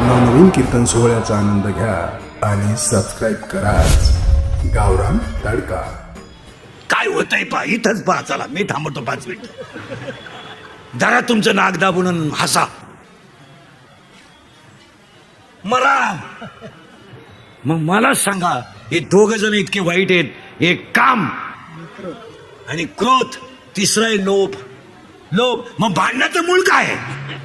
नवनवीन कीर्तन सोहळ्याचा आनंद घ्या आणि सबस्क्राईब करा गावरान तडका. काय होतंय पा इथंच पहा. चला मी थांबवतो 5 मिनिट. जरा तुमचं नाक दाबून हसा. मग मला सांगा, हे 2 जण इतके वाईट आहेत. एक काम आणि क्रोध, तिसरा आहे लोभ. मग भांडणाचं मूळ काय आहे?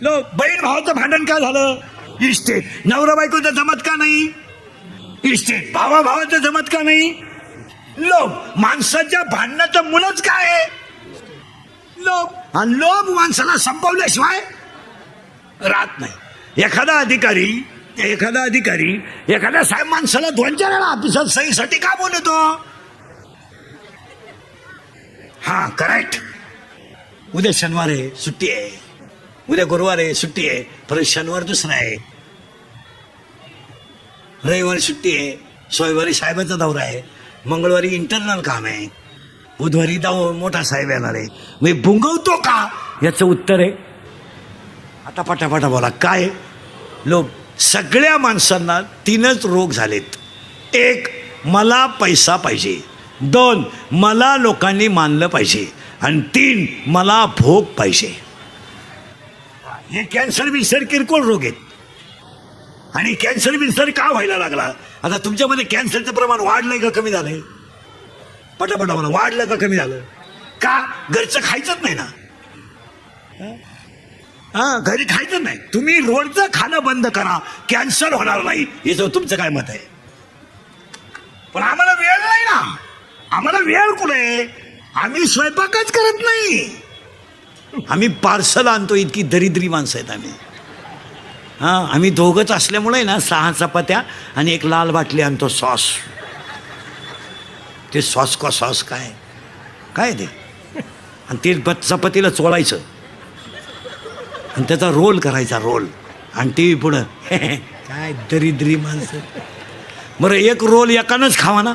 लोभ. बहीण भावाचं भांडण काय झालं? इस्टेट. नवरा बायकोचं जमत का नाही? इस्टेट. भावा भावाचं जमत का नाही? लोभ. माणसाच्या भांडणाचं मूलच काय आहे? लोभ. आणि लोभ माणसाला संपवल्याशिवाय राहत नाही. एखादा अधिकारी एखाद्या साहेब माणसाला 2-4 वेळा ऑफिसात सहीसाठी का बोलतो? हा करेक्ट. उद्या शनिवार आहे, सुट्टी आहे. उद्या गुरुवार आहे, सुट्टी आहे. परत शनिवार दुसरा आहे, रविवारी सुट्टी आहे. सोमवारी साहेबाचा दौरा आहे, मंगळवारी इंटरनल काम आहे, बुधवारी मोठा साहेब येणार आहे. मी बुंगवतो का? याचं उत्तर आहे आता पटापटा बोला. काय? लोभ. सगळ्या माणसांना 3च रोग झालेत. 1, मला पैसा पाहिजे. 2, मला लोकांनी मानलं पाहिजे. आणि 3, मला भोग पाहिजे. हे कॅन्सर बिन्सर किरकोळ रोग आहेत. आणि कॅन्सर बिन्सर का व्हायला लागला? आता तुमच्यामध्ये कॅन्सरचं प्रमाण वाढलंय का कमी झालंय? पटापटा मला. वाढलं का कमी झालं? का? घरचं खायचंच नाही ना. घरी खायचं नाही. तुम्ही रोडचं खाणं बंद करा, कॅन्सर होणार नाही. याचं तुमचं काय मत आहे? पण आम्हाला वेळ नाही ना. आम्हाला वेळ कुठे? आम्ही स्वयंपाकच करत नाही. आम्ही पार्सल आणतो. इतकी दरिद्री माणसं आहेत आम्ही. आम्ही दोघंच असल्यामुळे ना 6 चपात्या आणि एक लाल बाटली आणतो सॉस. ते सॉस का सॉस काय ते? आणि ते चपातीला चोळायचं आणि त्याचा रोल करायचा. रोल आणि टी व्ही पुढं. काय दरिद्री माणसं. बरं, एक रोल एकानंच खावा ना.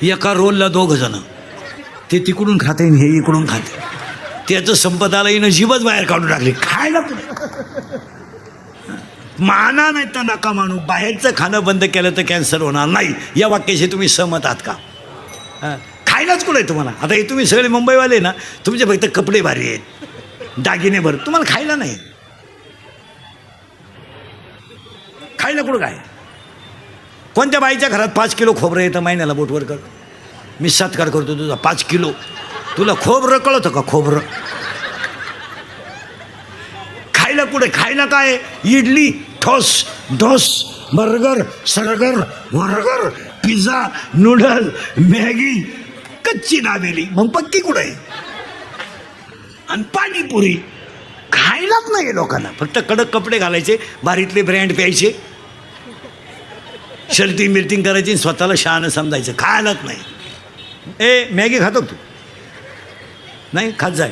एका रोलला 2 जण. ते तिकडून खाते हे इकडून खाते. त्याचं संपदाला येणं जीवच बाहेर काढून टाकली. खायला पुढे माना नाही तर नका मानू. बाहेरचं खाणं बंद केलं तर कॅन्सर होणार नाही. या वाक्याशी तुम्ही सहमत आहात का? खायलाच कुठे तुम्हाला? आता हे तुम्ही सगळे मुंबईवाले ना, तुमचे फक्त कपडे भारी आहेत, दागिने भर. तुम्हाला खायला नाही. खायला कुठं काय? कोणत्या बाईच्या घरात 5 किलो खोबरं येतं महिन्याला? बोटवर कर. मी सत्कार करतो तुझा. 5 किलो. तुला खोबरं कळतं का? खोबरं खायला कुठे? खायला काय? इडली, ढोस, बर्गर, वर्गर, पिझ्झा, नूडल, मॅगी, कच्ची दाबेली. मग पक्की कुठे? आणि पाणीपुरी. खायलाच नाही लोकांना. फक्त कडक कपडे घालायचे, बारीतले ब्रँड प्यायचे, शर्टी मिर्टिंग करायची, स्वतःला शहाणं समजायचं. खायलाच नाही. मॅगी खातो तू? नाही खात जाय.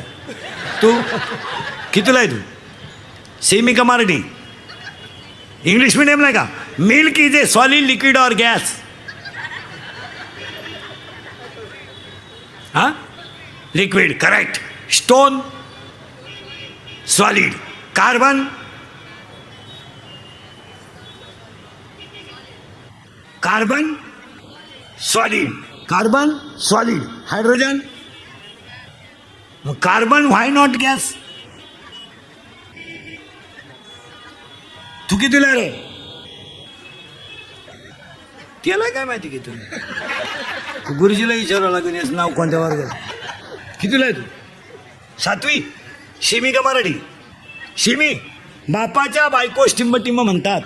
तू कितीला आहे? तू सेमी का मराठी? इंग्लिश मीडियम नाही का? Milk is a solid liquid और gas? Liquid. Correct. Stone solid. Carbon solid. Hydrogen. Carbon why not gas? तू कितीला रे? त्याला काय माहिती की तुम्ही? गुरुजीला विचारावं लागेल याचं नाव कोणत्या वर्गात. कितीला आहे तू? 7वी. शिमी का मराठी? शिमी. बापाच्या बायकोस टिंब म्हणतात.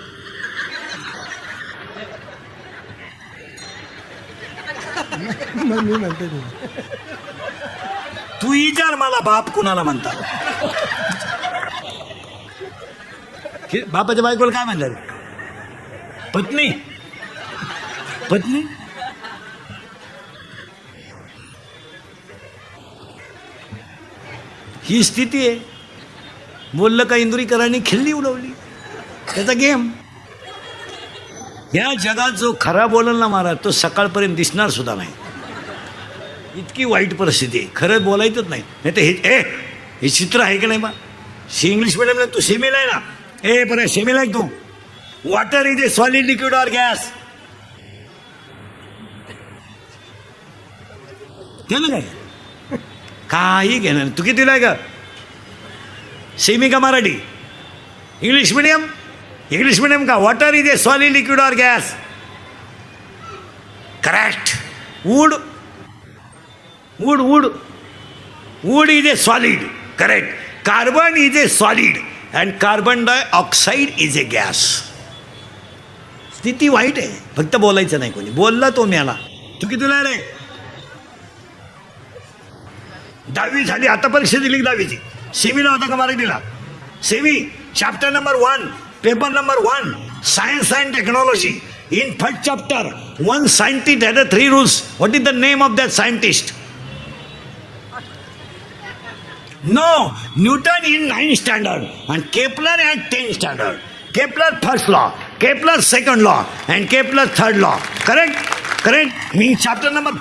तू विचार मला, बाप कुणाला म्हणतात? बापाच्या बायकोला काय म्हणतात? पत्नी. ही स्थिती आहे. बोललं का इंदुरीकरांनी खिल्ली उडवली. त्याचा गेम. या जगात जो खरा बोलल ना महाराज, तो सकाळपर्यंत दिसणार सुद्धा नाही. इतकी वाईट परिस्थिती आहे. खरं बोलायचंच नाही. नाही तर हे चित्र आहे की नाही बा. इंग्लिश मिडियमला तू सेमीला आहे ना. ए बरं सेमीला आहे तू. Water is a solid liquid or gas. केलं काय काही घेणार नाही. तू कितीला आहे का सेमी का मराठी. इंग्लिश मिडियम का. Water is a solid liquid or gas. Correct. Wood is a solid. Correct. Carbon is a solid and carbon dioxide is a gas. स्थिती वाईट आहे. फक्त बोलायचं नाही. कोणी बोलला तो मेला. तू कितीला रे. 10वी झाली. आता परीक्षा दिली 10वीची. सेमीला होता का मराठीला. Semi chapter number 1 paper number 1 science and technology. In first chapter, one scientist had 3 rules. What is the name of that scientist? No, Newton in 9th standard and Kepler at 10th standard. Kepler first law, Kepler second law, and Kepler third law. Correct. In chapter number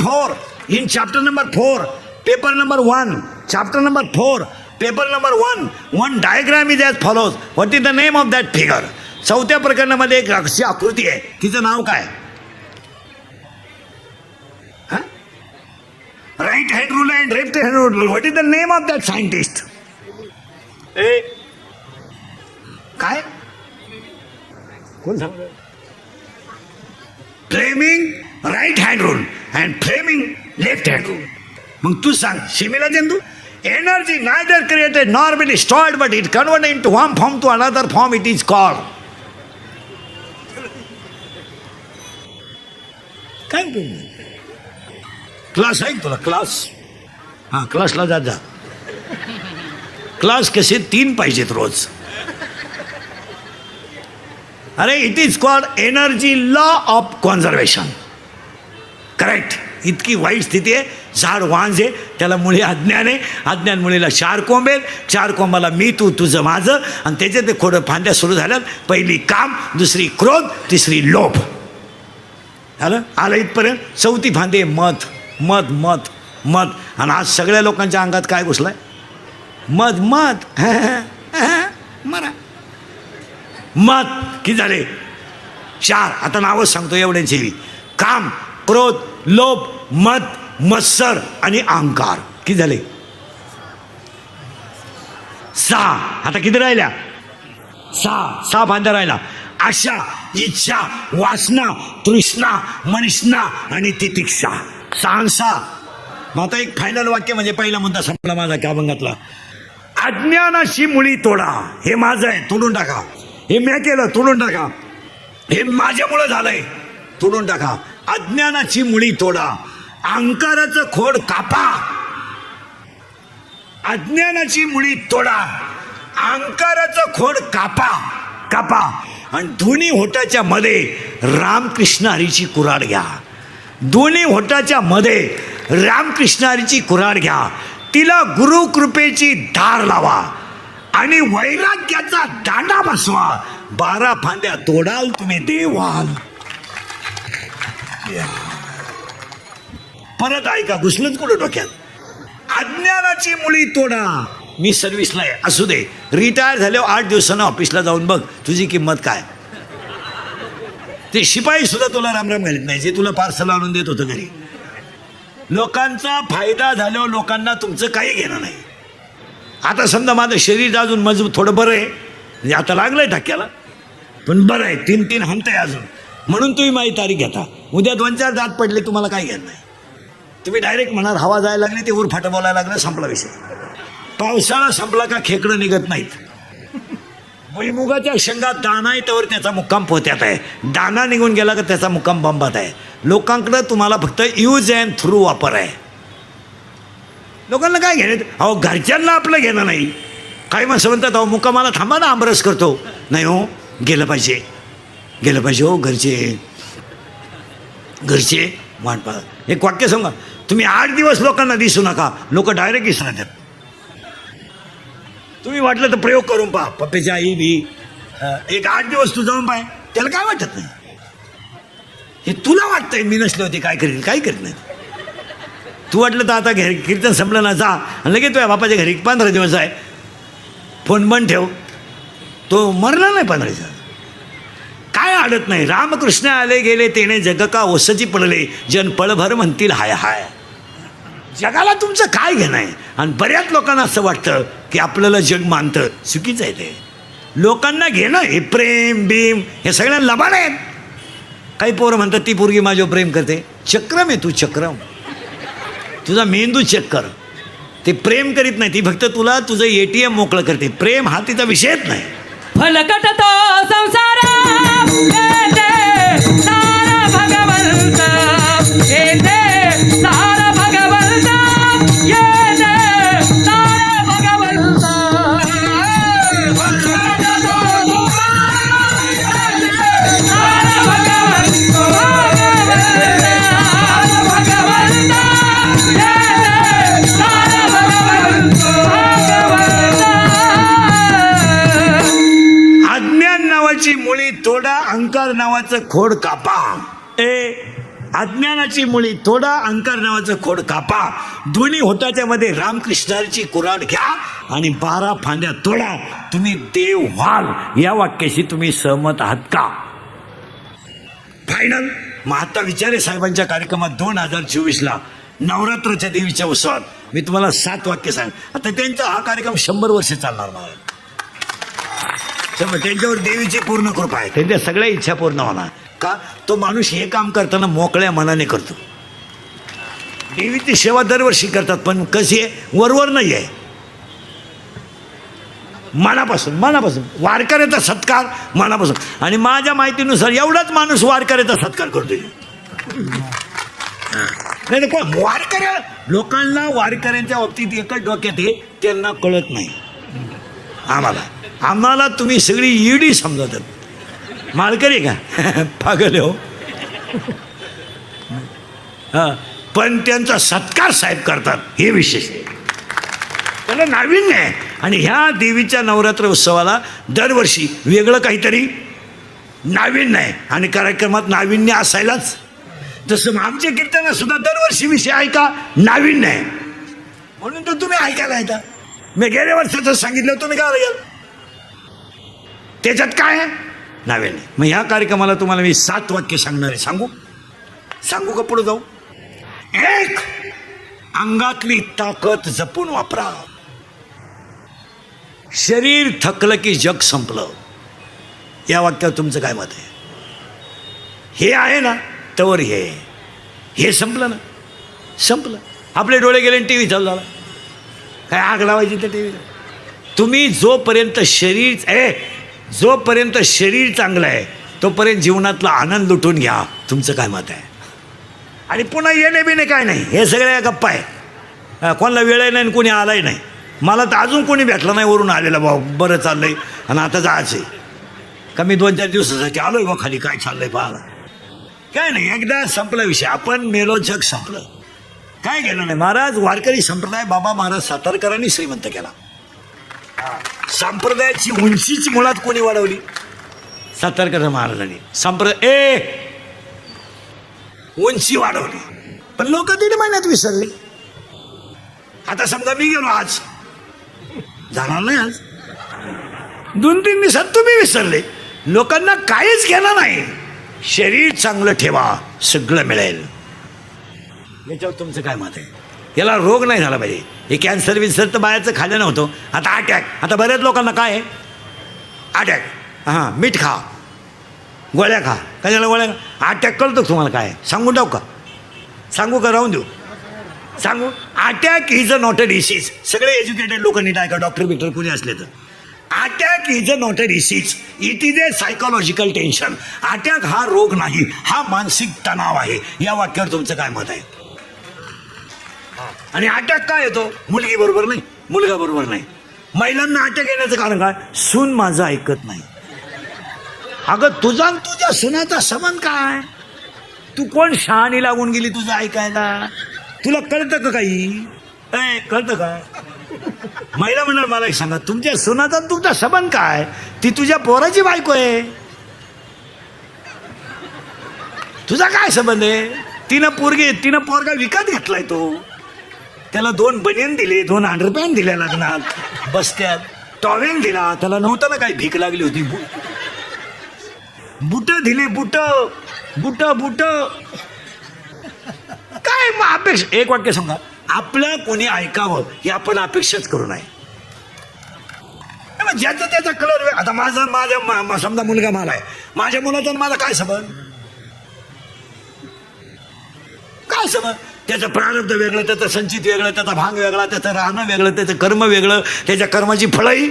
4, paper number 1, chapter number 4, paper number 1, one diagram is as follows. What is the name of that figure? 4थ्या प्रकरणामध्ये एक अशी आकृती आहे. तिचं नाव काय. Right hand rule and left hand rule. What is the name of that scientist. काय कोण सांग. Fleming right hand rule and Fleming left hand rule. मग तू सांग शिमेला देन तू. Energy neither created nor be destroyed but it convert into one form to another form. It is called. काय class आहे तुला. क्लास हां क्लासला जा. क्लास कसे 3 पाहिजेत रोज. अरे it is called energy law of conservation. Correct. इतकी वाईट स्थिती आहे. झाड वांज आहे त्याला मुळे अज्ञान आहे. अज्ञान मुळेला 4 कोंब आहेत. 4 कोंबाला मी तू तुझं माझं आणि त्याच्यात ते खोडं फांद्या सुरू झाल्यात. पहिली काम, दुसरी क्रोध, तिसरी लोभ. आलं इथपर्यंत. 4थी फांदे मत मत मत मत. आणि आज सगळ्या लोकांच्या अंगात काय घुसलाय. मत मरा मत. किती झाले 4. आता नावच सांगतो एवढ्यांची. काम, क्रोध, लोभ, मत, मत्सर आणि अहंकार. किती झाले 6. आता किती राहिल्या 6 फांद्या राहिला. आशा, इच्छा, वासना, तृष्णा, मनिष्णा आणि तितिक्षा. 6. मग आता एक फायनल वाक्य म्हणजे पहिला मुद्दा संपला माझा त्या अभंगातला. अज्ञानाची मुळी तोडा. हे माझं आहे तोडून टाका. हे मी केलं तोडून टाका. हे माझ्यामुळं झालंय तोडून टाका. अज्ञानाची मुळी तोडा. अहंकाराचं खोड कापा. अज्ञानाची मुळी तोडा. अहंकाराचं खोड कापा. आणि दोन्ही होटाच्या मध्ये रामकृष्ण हरीची कुऱ्हाड घ्या. दोन्ही होटाच्या मध्ये रामकृष्ण हरीची कुऱ्हाड घ्या. तिला गुरुकृपेची धार लावा आणि वैराग्याचा दांडा बसवा. 12 फांद्या तोडाल तुम्ही देवाल. परत ऐका. घुसलंच कुठं डोक्यात. अज्ञानाची मुळी तोडा. मी सर्व्हिसला आहे असू दे. रिटायर झाल्यावर 8 दिवसानं ऑफिसला जाऊन बघ तुझी किंमत काय. ते शिपाई सुद्धा तुला रामराम घालीत नाही जे तुला पार्सल आणून देत होतं घरी. लोकांचा फायदा झाल्यावर लोकांना तुमचं काही घेणं नाही. आता समजा माझं शरीर अजून मजबूत थोडं बरं आहे. म्हणजे आता लागलंय धक्क्याला पण बरं आहे. 3 हंत आहे अजून. म्हणून तुम्ही माझी तारीख घेता. उद्या 2-4 दात पडले तुम्हाला काही घेत नाही. तुम्ही डायरेक्ट म्हणाल हवा जायला लागली ते उरफाटं बोलायला लागलं संपला विषय. पावसाळा संपला का खेकडं निघत नाहीत. भुईमुगाच्या शेंगात दाना आहे त्यावर त्याचा मुक्काम पोत्यात आहे. दाना निघून गेला का त्याचा मुक्काम बंबात आहे. लोकांकडं तुम्हाला फक्त यूज अँड थ्रू वापर आहे. लोकांना काय घेण्यात. अहो घरच्यांना आपलं घेणं नाही. काही माणसं म्हणतात अहो मुक्कामाला थांबा ना आमरस करतो. नाही हो गेलं पाहिजे हो. घरचे वाट पाहत. एक वाक्य सांगा. तुम्ही 8 दिवस लोकांना दिसू नका. लोक डायरेक्ट दिसणार आहेत. तुम्ही वाटलं तर प्रयोग करून पहा. पप्पेची आई बी एक 8 दिवस तू जाऊन पाय. त्याला काय वाटत नाही. हे तुला वाटतंय मी नसले होते काय करेल. काही करीत नाही. तू वाटलं तर आता घरी कीर्तन संपलं ना जा आणि लगेच तुझ्या बापाच्या घरी 15 दिवस आहे. फोन बंद ठेव. तो मरला नाही 15 दिवसात. काय अडत नाही. रामकृष्ण आले गेले तेने जग का ओसची पडले, जन पळभर म्हणतील हाय हाय. जगाला तुमचं काय घेणं आहे. आणि बऱ्याच लोकांना असं वाटतं की आपल्याला जग मानतं. चुकीचं आहे ते. लोकांना घेणं हे प्रेम बीम हे सगळ्या लबाड आहेत. काही पोरं म्हणतात ती पोरगी माझ्यावर प्रेम करते. चक्रम आहे तू, चक्रम. तुझा मेंदू चेक कर. ते प्रेम करीत नाही, ती फक्त तुला तुझं ATM मोकळं करते. प्रेम हा तिचा विषयच नाही. फलकट तो संसार येते सारा भगवंत, येते सारा भगवंत, येते सारा भगवंत. फलकट तो सारा भगवंत, भगवंत, येते सारा भगवंत, भगवंत. अज्ञान नावाची मुळी तोडा, अहंकार नावाचं खोड कापा. अज्ञानाची मुळी तोडा, अहंकार नावाचं खोड कापा. दोन्ही होटाच्या मध्ये रामकृष्णाची कुऱ्हाड घ्या आणि 12 फांद्या तोडा. तुम्ही देव व्हाल. या वाक्याशी तुम्ही सहमत आहात का? फायनल. महात्मा विचारे साहेबांच्या कार्यक्रमात 2024ला नवरात्राच्या देवीच्या उत्सवात मी तुम्हाला 7 वाक्य सांग. आता त्यांचा हा कार्यक्रम 100 वर्ष चालणार नाही. त्यांच्यावर देवीची पूर्ण कृपा आहे. त्यांच्या सगळ्या इच्छा पूर्ण होणार. का? तो माणूस हे काम करताना मोकळ्या मनाने करतो. देवीची सेवा दरवर्षी करतात, पण कशी आहे? वरवर नाही आहे, मनापासून. मनापासून वारकऱ्याचा सत्कार मनापासून. आणि माझ्या माहितीनुसार एवढाच माणूस वारकऱ्याचा सत्कार करतोय. नाही कोण वारकऱ्या लोकांना वारकऱ्यांच्या बाबतीत एकच डोक्यात आहे, त्यांना कळत नाही. आम्हाला तुम्ही सगळी ईडी समजतात. माळकरी का पागल हो. पण त्यांचा सत्कार साहेब करतात, हे विशेष आहे. त्याला नाविन्य आहे. आणि ह्या देवीच्या नवरात्र उत्सवाला दरवर्षी वेगळं काहीतरी नाविन्य आहे. आणि कार्यक्रमात नाविन्य असायलाच. जसं आमच्या कीर्तनात सुद्धा दरवर्षी विषय आहे का नाविन्य आहे. म्हणून तर तुम्ही ऐकायला येता. मी गेल्या वर्षाचं सांगितलं, तुम्ही काय गेल त्याच्यात काय आहे नाविन्य. मग ह्या कार्यक्रमाला तुम्हाला मी 7 वाक्य सांगणार आहे. सांगू का पुढे जाऊ? 1. अंगातली ताकद जपून वापरा. शरीर थकलं की जग संपलं. या वाक्यावर तुमचं काय मत आहे? हे आहे ना तवर हे संपलं ना, संपलं. आपले डोळे गेले आणि TV चालू झाला. काय आग लावायची त्या TV ला? तुम्ही जोपर्यंत शरीर चांगलं आहे तोपर्यंत जीवनातला आनंद लुटून घ्या. तुमचं काय मत आहे? आणि पुन्हा येणे बिणे काय नाही, हे सगळ्या गप्पा आहे. कोणाला वेळ नाही, कोणी आलाही नाही. मला तर अजून कोणी भेटलं नाही वरून आलेलं. भाऊ बरं चाललंय आणि आता जायचं आहे का? मी 2-4 दिवसासाठी आलोय बा खाली. काय चाललंय पाहाला? काय नाही, एकदा संपला विषय. आपण मेलो, जग संपलं. काय केलं नाही. महाराज वारकरी संप्रदाय बाबा महाराज सातारकरांनी श्रीमंत केला. संप्रदायाची उंचीची मुळात कोणी वाढवली? सातारकर महाराजांनी. उंची वाढवली, पण लोक 1.5 महिन्यात विसरले. आता समजा मी गेलो, आज जाणार नाही. आज 2-3 दिवसात तुम्ही विसरले. लोकांना काहीच घेणं नाही. शरीर चांगलं ठेवा, सगळं मिळेल. याच्यावर तुमचं काय मत आहे? याला रोग नाही झाला पाहिजे. हे कॅन्सर विन्सर तर बाहेरचं खाल्लं नव्हतं. आता अटॅक. आता बऱ्याच लोकांना काय आहे? अटॅक. हां, मीठ खा, गोळ्या खा. कशाला गोळ्या? अटॅक कळतो तुम्हाला काय आहे? सांगून टाकू का? सांगू का राहून देऊ? सांगू. Attack is a not a disease. सगळे एज्युकेटेड लोक नीट ऐका, डॉक्टर बिक्टर कोणी असले तर. Attack is a not a disease, it is a psychological tension. Attack हा रोग नाही, हा मानसिक तणाव आहे. या वाक्यावर तुमचं काय मत आहे? आणि अटॅक काय येतो? मुलगी बरोबर नाही, मुलगा बरोबर नाही. महिलांना अटॅक येण्याचं कारण काय? सून माझं ऐकत नाही. अगं तुझा तुझ्या सुनाचा संबंध काय? तू कोण शहाणी लागून गेली तुझं ऐकायला? तुला कळतं का काही? कळतं का? महिला म्हणणार मला एक सांगा, तुमच्या सुनाचा तुमचा संबंध काय? ती तुझ्या पोराची बायको आहे. तुझा काय संबंध आहे? तिनं पोरगा विकत घेतलाय. तो त्याला 2 बनियन दिले, 2 अंडरपॅन्ट दिल्या लग्नात, बसत्यात टॉवेल दिला, त्याला नव्हतं ना काही भीक लागली होती. बुट दिले, बुट बुट बुट काय मग अपेक्षा. एक वाक्य सांगा, आपलं कोणी ऐकावं ही आपण अपेक्षाच करू नये. मग ज्याचा त्याचा कलर. आता माझा समजा मुलगा मला आहे, माझ्या मुलाचा माझा काय संबंध, काय संबंध. त्याचं प्रारब्ध वेगळं, त्याचं संचित वेगळं, त्याचा भाग वेगळा, त्याचं राहणं वेगळं, त्याचं कर्म वेगळं, त्याच्या कर्माची फळही.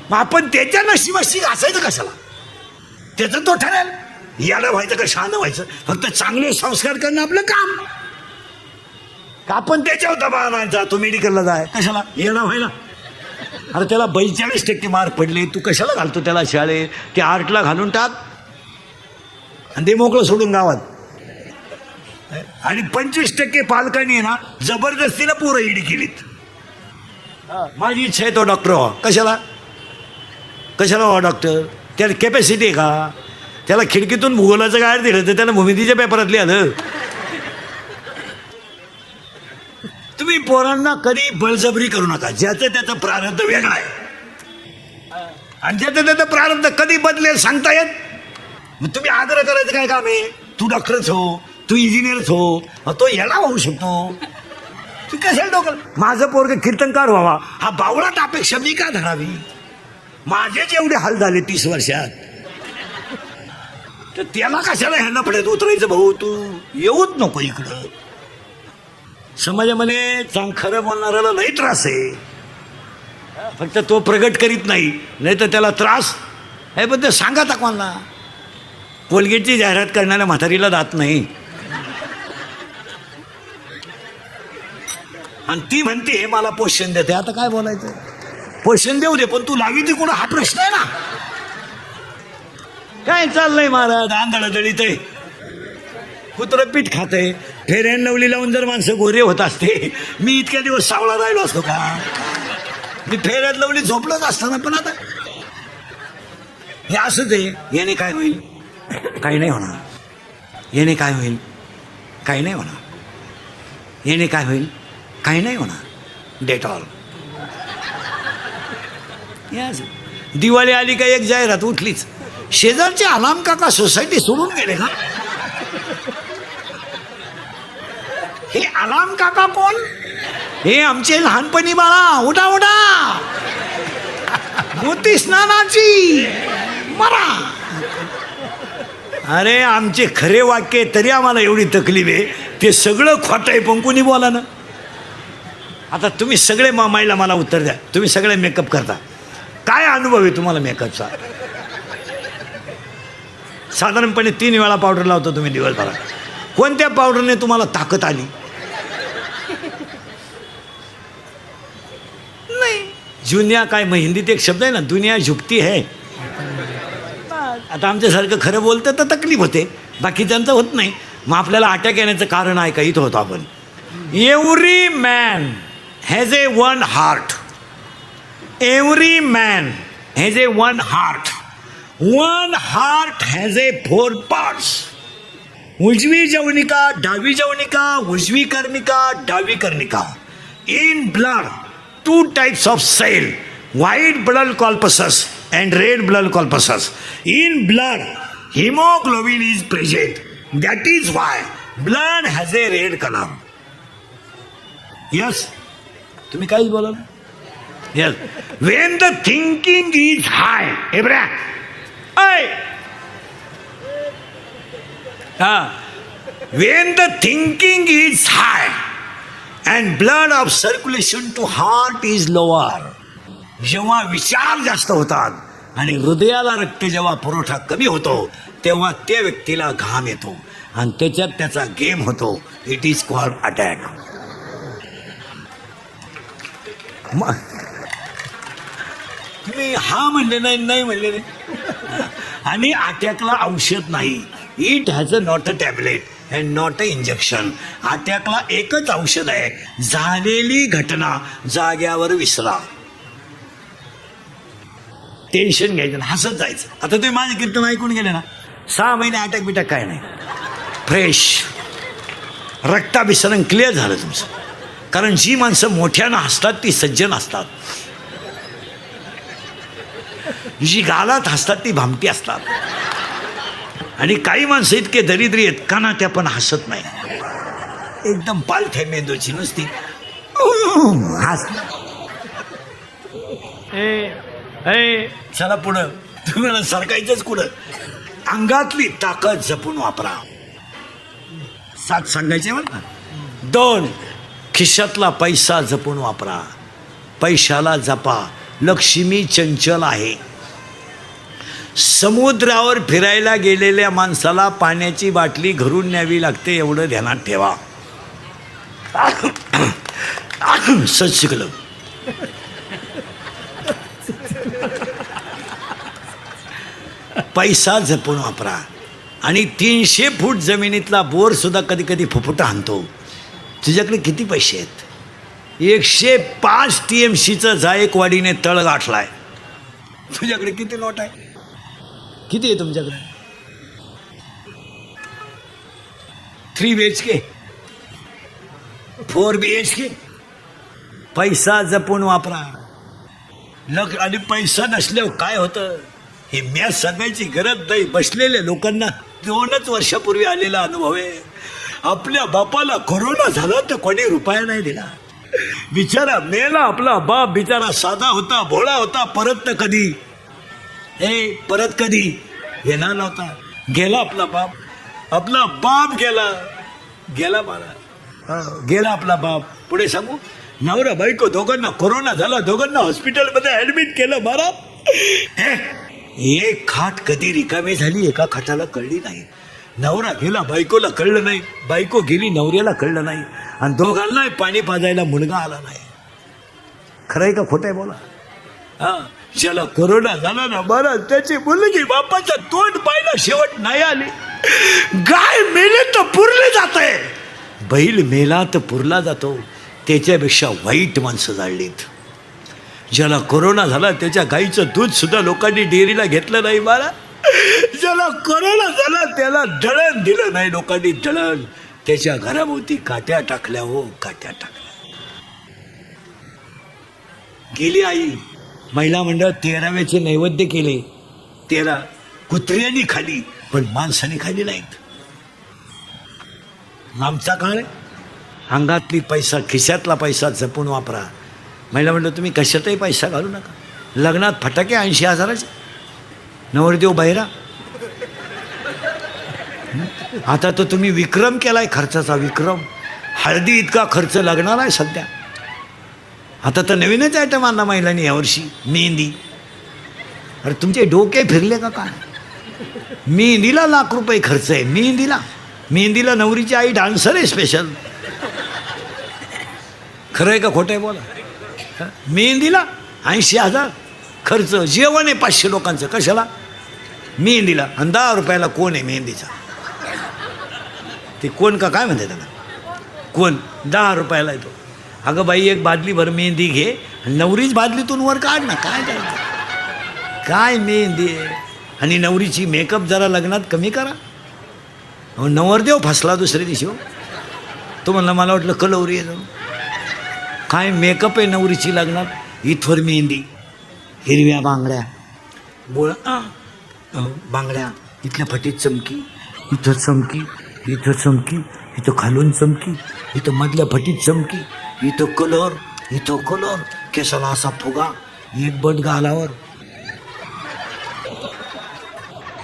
मग आपण त्याच्या नशिबाशी असायचं कशाला, त्याचं तो ठरेल. याला व्हायचं का शहाणं व्हायचं, फक्त चांगले संस्कार करणं आपलं काम. का आपण त्याच्यावर दबाव आणायचा, तू मेडिकलला जाय कशाला, येणं व्हायला. अरे त्याला 42% मार्क पडले, तू कशाला घालतो त्याला शाळेत. ते आर्टला घालून टाक आणि ते मोकळं सोडून गावात. आणि 25% पालकांनी ना जबरदस्तीनं पोरं इडी केलीत. माझी इच्छा आहे तो डॉक्टर व्हा. कशाला कशाला व्हा डॉक्टर, त्याला कॅपॅसिटी आहे का. त्याला खिडकीतून भूगोलाचं काय दिलं तर त्याला भूमितीच्या पेपरात लिहिलं. तुम्ही पोरांना कधी बळजबरी करू नका. ज्याचं त्याचं प्रारब्ध वेगळं आहे आणि ज्याचं त्याचं प्रारब्ध कधी बदलेल सांगता येत. मग तुम्ही आग्रह करायचं काय काम आहे. तू डॉक्टरच हो, तू इंजिनियरच हो, तो याला होऊ शकतो. तू कशाला डोकं. माझं पोरग कीर्तनकार व्हावा हा बावळाट अपेक्षा मी का धरावी. माझेच एवढे हाल झाले 30 वर्षात, तर त्याला कशाला ह्यांना पडत उतरायचं. भाऊ तू येऊच नको इकडं. समाजामध्ये खरं बोलणाऱ्याला लई त्रास आहे, फक्त तो प्रगट करीत नाही तर त्याला त्रास आहे. पण ते सांगा दाखवायला. कोलगेटची जाहिरात करणाऱ्या म्हातारीला जात नाही आणि ती म्हणते मला पोषण देते. आता काय बोलायचं, पोषण देऊ दे पण तू लावी ती कुठं, हा प्रश्न आहे ना. काय चाललंय महाराज, आंधळ दळीत आहे, कुत्रं पीठ खातंय. फेऱ्यान लवली लावून जर माणसं गोरे होत असते, मी इतक्या दिवस सावळा राहिलो असतो का. मी फेऱ्यात लवली झोपलोच असताना. पण आता हे असंच आहे. याने काय होईल, काही नाही होणार. याने काय होईल, काही नाही होणार. याने काय होईल, काही नाही होणार. डेटॉल. दिवाळी आली का एक जाहिरात उठलीच. शेजारचे आलाम काका सोसायटी सोडून गेले का. हे आलाम काका कोण, हे आमचे लहानपणी बाळा उठा उठा, मोती स्नानाची मरा. अरे आमचे खरे वाक्य तरी आम्हाला एवढी तकलीफ आहे. ते सगळं खोटं आहे पण कोणी बोला ना. आता तुम्ही सगळे मामाईला मला उत्तर द्या. तुम्ही सगळे मेकअप करता, काय अनुभव आहे तुम्हाला मेकअपचा. साधारणपणे 3 वेळा पावडर लावतो तुम्ही दिवसभरात. कोणत्या पावडरने तुम्हाला ताकद आली. नाही. जुन्या काय मग हिंदीत एक शब्द आहे ना, दुनिया झुकती है. आता आमच्यासारखं खरं बोलतं तर तकलीफ होते, बाकीच्यांचं होत नाही. मग आपल्याला अटॅक येण्याचं कारण आहे का, इथं होतो आपण. Every man has a one heart. Every man has a one heart. One heart has a 4 parts. उजवी जवनिका, डावी जवनिका, उजवी कर्णिका, डावी कर्णिका. In blood 2 types of cell, white blood corpuscles and red blood corpuscles. In blood, hemoglobin is present. That is why blood has a red color. Yes? तुम्ही काहीच बोला. Yes. When the thinking is high, Abraham. When the thinking is high and blood of circulation to heart is lower. जेव्हा विचार जास्त होतात आणि हृदयाला रक्त जेव्हा पुरवठा कमी होतो तेव्हा त्या व्यक्तीला घाम येतो आणि त्याच्यात त्याचा गेम होतो. It is called attack. तुम्ही हा म्हणले नाही, नाही म्हणले नाही. आणि अटॅकला औषध नाही. It has a not a tablet and not a injection. अटॅकला एकच औषध आहे, झालेली घटना जाग्यावर विसरा. टेन्शन घ्यायचं ना, हसत जायचं. आता तुम्ही माझे कीर्तन ऐकून गेले ना, 6 महिने अटॅक बिटॅक काय नाही, फ्रेश रक्ताभिसरण क्लिअर झालं तुमचं. कारण जी माणसं मोठ्यानं हसतात ती सज्जन असतात. जी गालात हसतात ती भामटी असतात. आणि काही माणसं इतके दरिद्री आहेत का ना, त्या पण हसत नाही. एकदम पालथ्या मेंदूची नुसती हस. चला पुढं, तुम्हाला सरकायचंच कुठं. अंगातली ताकद जपून वापरा. 7 सांगायचे बरं का. 2, खिशातला पैसा जपून वापरा. पैशाला जपा. लक्ष्मी चंचल आहे. समुद्रावर फिरायला गेलेल्या माणसाला पाण्याची बाटली घरून न्यावी लागते, एवढं ध्यानात ठेवा. सच शिकलं. पैसा जपून वापरा. आणि 300 फूट जमिनीतला बोर सुद्धा कधी कधी फुफुटा आणतो. तुझ्याकडे किती पैसे आहेत? 105 TMCचं जायकवाडीने तळ गाठलाय. तुझ्याकडे किती नोट आहे? किती आहे तुमच्याकडे? 3 BHK, 4 BHK. पैसा जपून वापरा. आणि पैसा नसल्यावर काय होतं हे मॅच सांगायची गरज नाही. बसलेल्या लोकांना 2च वर्षापूर्वी आलेला अनुभव आहे. आपल्या बापाला कोरोना झाला तर कोणी रुपया नाही दिला. बिचारा मेला आपला बाप. बिचारा साधा होता, भोळा होता. परत कधी येणार नव्हता. गेला आपला बाप. आपला बाप गेला मला. गेला आपला बाप. पुढे सांगू, नवरा बायको दोघांना कोरोना झाला. दोघांना हॉस्पिटलमध्ये ऍडमिट केलं. मारा. एक खाट कधी रिकामी झाली एका खाटाला कळली नाही. नवरा गेला, बायकोला कळलं नाही. बायको गेली, नवऱ्याला कळलं नाही. आणि दोघांना पाणी पाजायला मुलगा आला नाही. खरंय का खोटंय बोला? हा, ज्याला कोरोना झाला ना महाराज, त्याची मुलगी बापाचं तोंड पाहिलं शेवट नाही आली. गाय मेले तर पुरले जाते, बैल मेला तर पुरला जातो. त्याच्यापेक्षा वाईट माणसं जाळलीत. ज्याला कोरोना झाला त्याच्या गाईचं दूध सुद्धा लोकांनी डेअरीला घेतलं नाही. बाळा, ज्याला कोरोना झाला त्याला दळण दिलं नाही लोकांनी. दळण त्याच्या घराभोवती काट्या टाकल्या. हो, काट्या टाकल्या. गेली आई. महिला मंडळ 13व्याचे नैवेद्य केले. 13 कुत्र्यांनी खाली, पण माणसाने खाली नाहीत. आमचा काळ आहे. अंगातली पैसा, खिशातला पैसा जपून वापरा. महिला मंडळ तुम्ही कशातही पैसा घालू नका. लग्नात फटाके 80,000चे. नवरदेव बहिरा. आता तर तुम्ही विक्रम केलाय खर्चाचा. विक्रम. हळदी इतका खर्च लागणार आहे सध्या. आता तर नवीनच आयटम आणला महिलांनी यावर्षी. मेहंदी. अरे तुमचे डोके फिरले का काय? मेहंदीला लाख रुपये खर्च आहे. मेहंदीला नवरीची आई डान्सर आहे स्पेशल. खरं आहे का खोटं आहे बोला? मेहंदीला 80,000 खर्च. जेवण आहे 500 लोकांचं. कशाला? मेहंदीला. आणि 10 रुपयाला कोण आहे मेहंदीचा? ते कोण का काय म्हणते त्याला? कोण? 10 रुपयाला येतो. अगं बाई, एक बादली भर मेहंदी घे. नवरीच बादलीतून वर काढ ना. काय करायचं? काय मेहंदी आहे? आणि नवरीची मेकअप जरा लग्नात कमी करा. नवरदेव फसला दुसऱ्या दिवशी. हो, तो म्हणला मला वाटलं कलवरी आहे. काय मेकअप आहे नवरीची लग्नात? इथवर मेहंदी, हिरव्या बांगड्या, बांगड्या, इथल्या फटीत चमकी, इथं चमकी, इथं चमकी, इथं खालून चमकी, इथं मधल्या फटीत चमकी, इथं कलर, इथं कलर, केसाला असा फुगा, एक बट गालावर.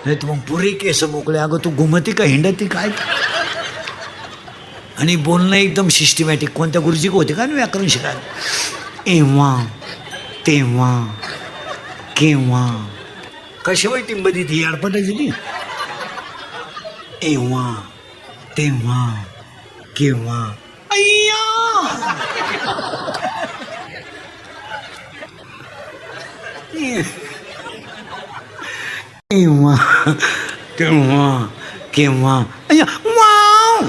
नाही तर मग पुरे केस मोकळे. अगं तू घुमती का हिंडती काय? आणि बोलणं एकदम सिस्टमॅटिक. कोणत्या गुरुजी होते का व्याकरण शिकायला? एव्हा, तेव्हा, केव्हा. कशी वाई टिंबदी ती आडपटायची ती? एव्हा, तेव्हा, केव्हा. अय्या, एव्हा, तेव्हा, केव्हा. अय्या, वाव.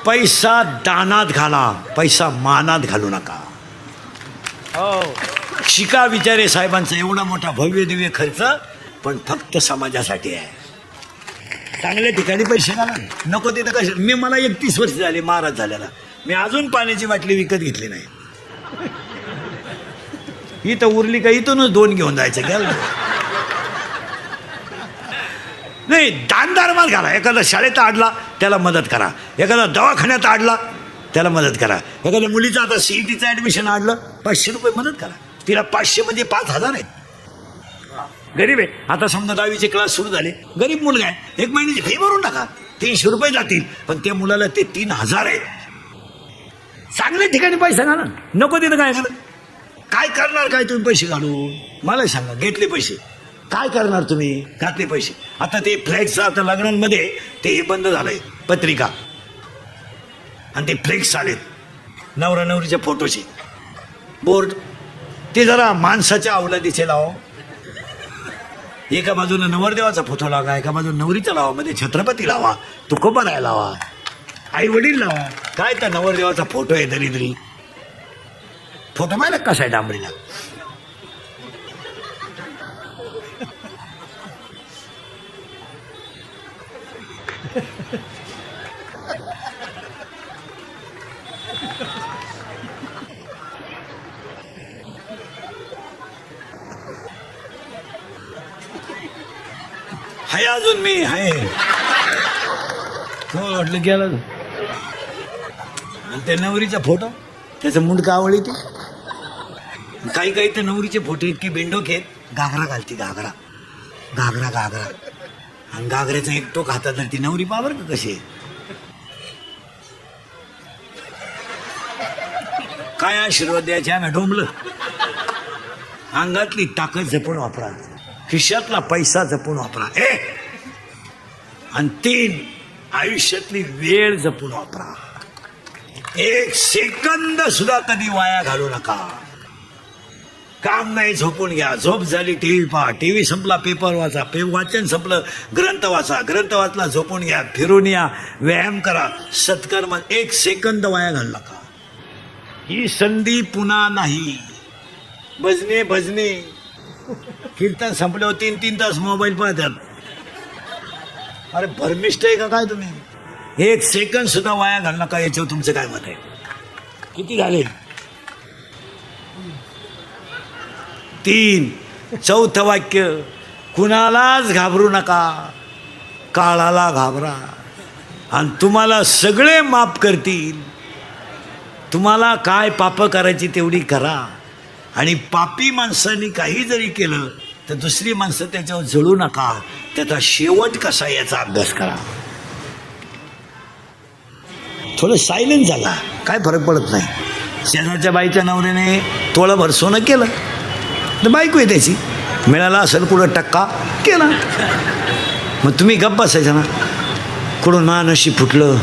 पैसा दानात घाला, पैसा मानात घालू नका. हो, शिका विचारे साहेबांचा एवढा मोठा भव्य दिव्य खर्च, पण फक्त समाजासाठी आहे. चांगल्या ठिकाणी पैसे घाला. नको तिथं कसं. मला 31 वर्ष झाले महाराज झाल्याला. मी अजून पाण्याची बाटली विकत घेतली नाही. इथं उरली का इथूनच 2 घेऊन जायचं घ्या नाही. दानदार माल घाला. एखादा शाळेत अडला त्याला मदत करा, एखादा दवाखान्यात अडला त्याला मदत करा, एखाद्या मुलीचं आता CETचं ॲडमिशन अडलं 500 रुपये मदत करा. तिला 500 म्हणजे 5,000 आहेत. गरीब आहे. आता समजा 10वीचे क्लास सुरू झाले, गरीब मुलगा आहे, 1 महिन्याची फी भरून टाका, 300 रुपये जातील. पण त्या मुलाला ते 3,000 आहे. चांगल्या ठिकाणी पैसा घाला, नको तिथं काय घाला. काय करणार काय तुम्ही पैसे घालून मला सांगा. घेतले पैसे काय करणार तुम्ही, घातले पैसे. आता ते फ्लेक्स, आता लग्नांमध्ये ते बंद झालंय पत्रिका, आणि ते फ्लेक्स आलेत नवरा नवरीच्या फोटोचे बोर्ड. ते जरा माणसाच्या अवलादीचे लावा. एका बाजूला नवरदेवाचा फोटो लावा, एका बाजूला नवरीचा लावा, मध्ये छत्रपती लावा, तुकोबाराय लावा, आई वडील लावा. काय तर नवरदेवाचा फोटो आहे दरिद्री फोटो, माहिती कसा आहे डांबरीला. हाय अजून मी हाय. वाटलं गेलं. आणि त्या नवरीचा फोटो, त्याचं मुंडकं आवळी ते. काही काही तर नवरीचे फोटो इतके बेंडोक आहेत, घागरा घालते, घागरा घागरा घागरा, आणि घागऱ्याचा एक टोक हातात धरती. नवरी पावर का कशी आहे. काय आशीर्वाद द्यायचे आम्ही ढोंबलं. अंगातली ताकद जपून वापरा, खिशातला पैसा जपून वापरा. आणि 3 आयुष्यातली वेळ जपून वापरा. 1 सेकंद सुद्धा कधी वाया घालू नका. काम नाही झोपून घ्या, झोप झाली टीव्ही पहा, टीव्ही संपला पेपर वाचा, वाचन संपलं ग्रंथ वाचा, ग्रंथ वाचला झोपून घ्या, फिरून या, व्यायाम करा, सत्कर्म. 1 सेकंद वाया घालू नका. ही संधी पुन्हा नाही. भजने भजने कीर्तन संपल्यावर 3-3 तास मोबाईल पाहतात. अरे भरमिष्ट आहे का काय तुम्ही. 1 सेकंद सुद्धा वाया घालू नका. याच्यावर तुमचं काय मत आहे. किती झाले. 3. 4थं वाक्य, कुणालाच घाबरू नका, काळाला घाबरा आणि तुम्हाला सगळे माफ करतील. तुम्हाला काय पाप करायची तेवढी करा. आणि पापी माणसांनी काही जरी केलं तर दुसरी माणसं त्याच्यावर जळू नका. त्याचा शेवट कसा याचा अभ्यास करा. थोडं सायलेंट झाला काय फरक पडत नाही. शेजारच्या बाईच्या नवऱ्याने तोळाभर सोनं केलं तर बायको आहे त्याची, मिळाला असेल कुठं टक्का केला, मग तुम्ही गप्प बसायचं ना. कुठून महानशी फुटलं,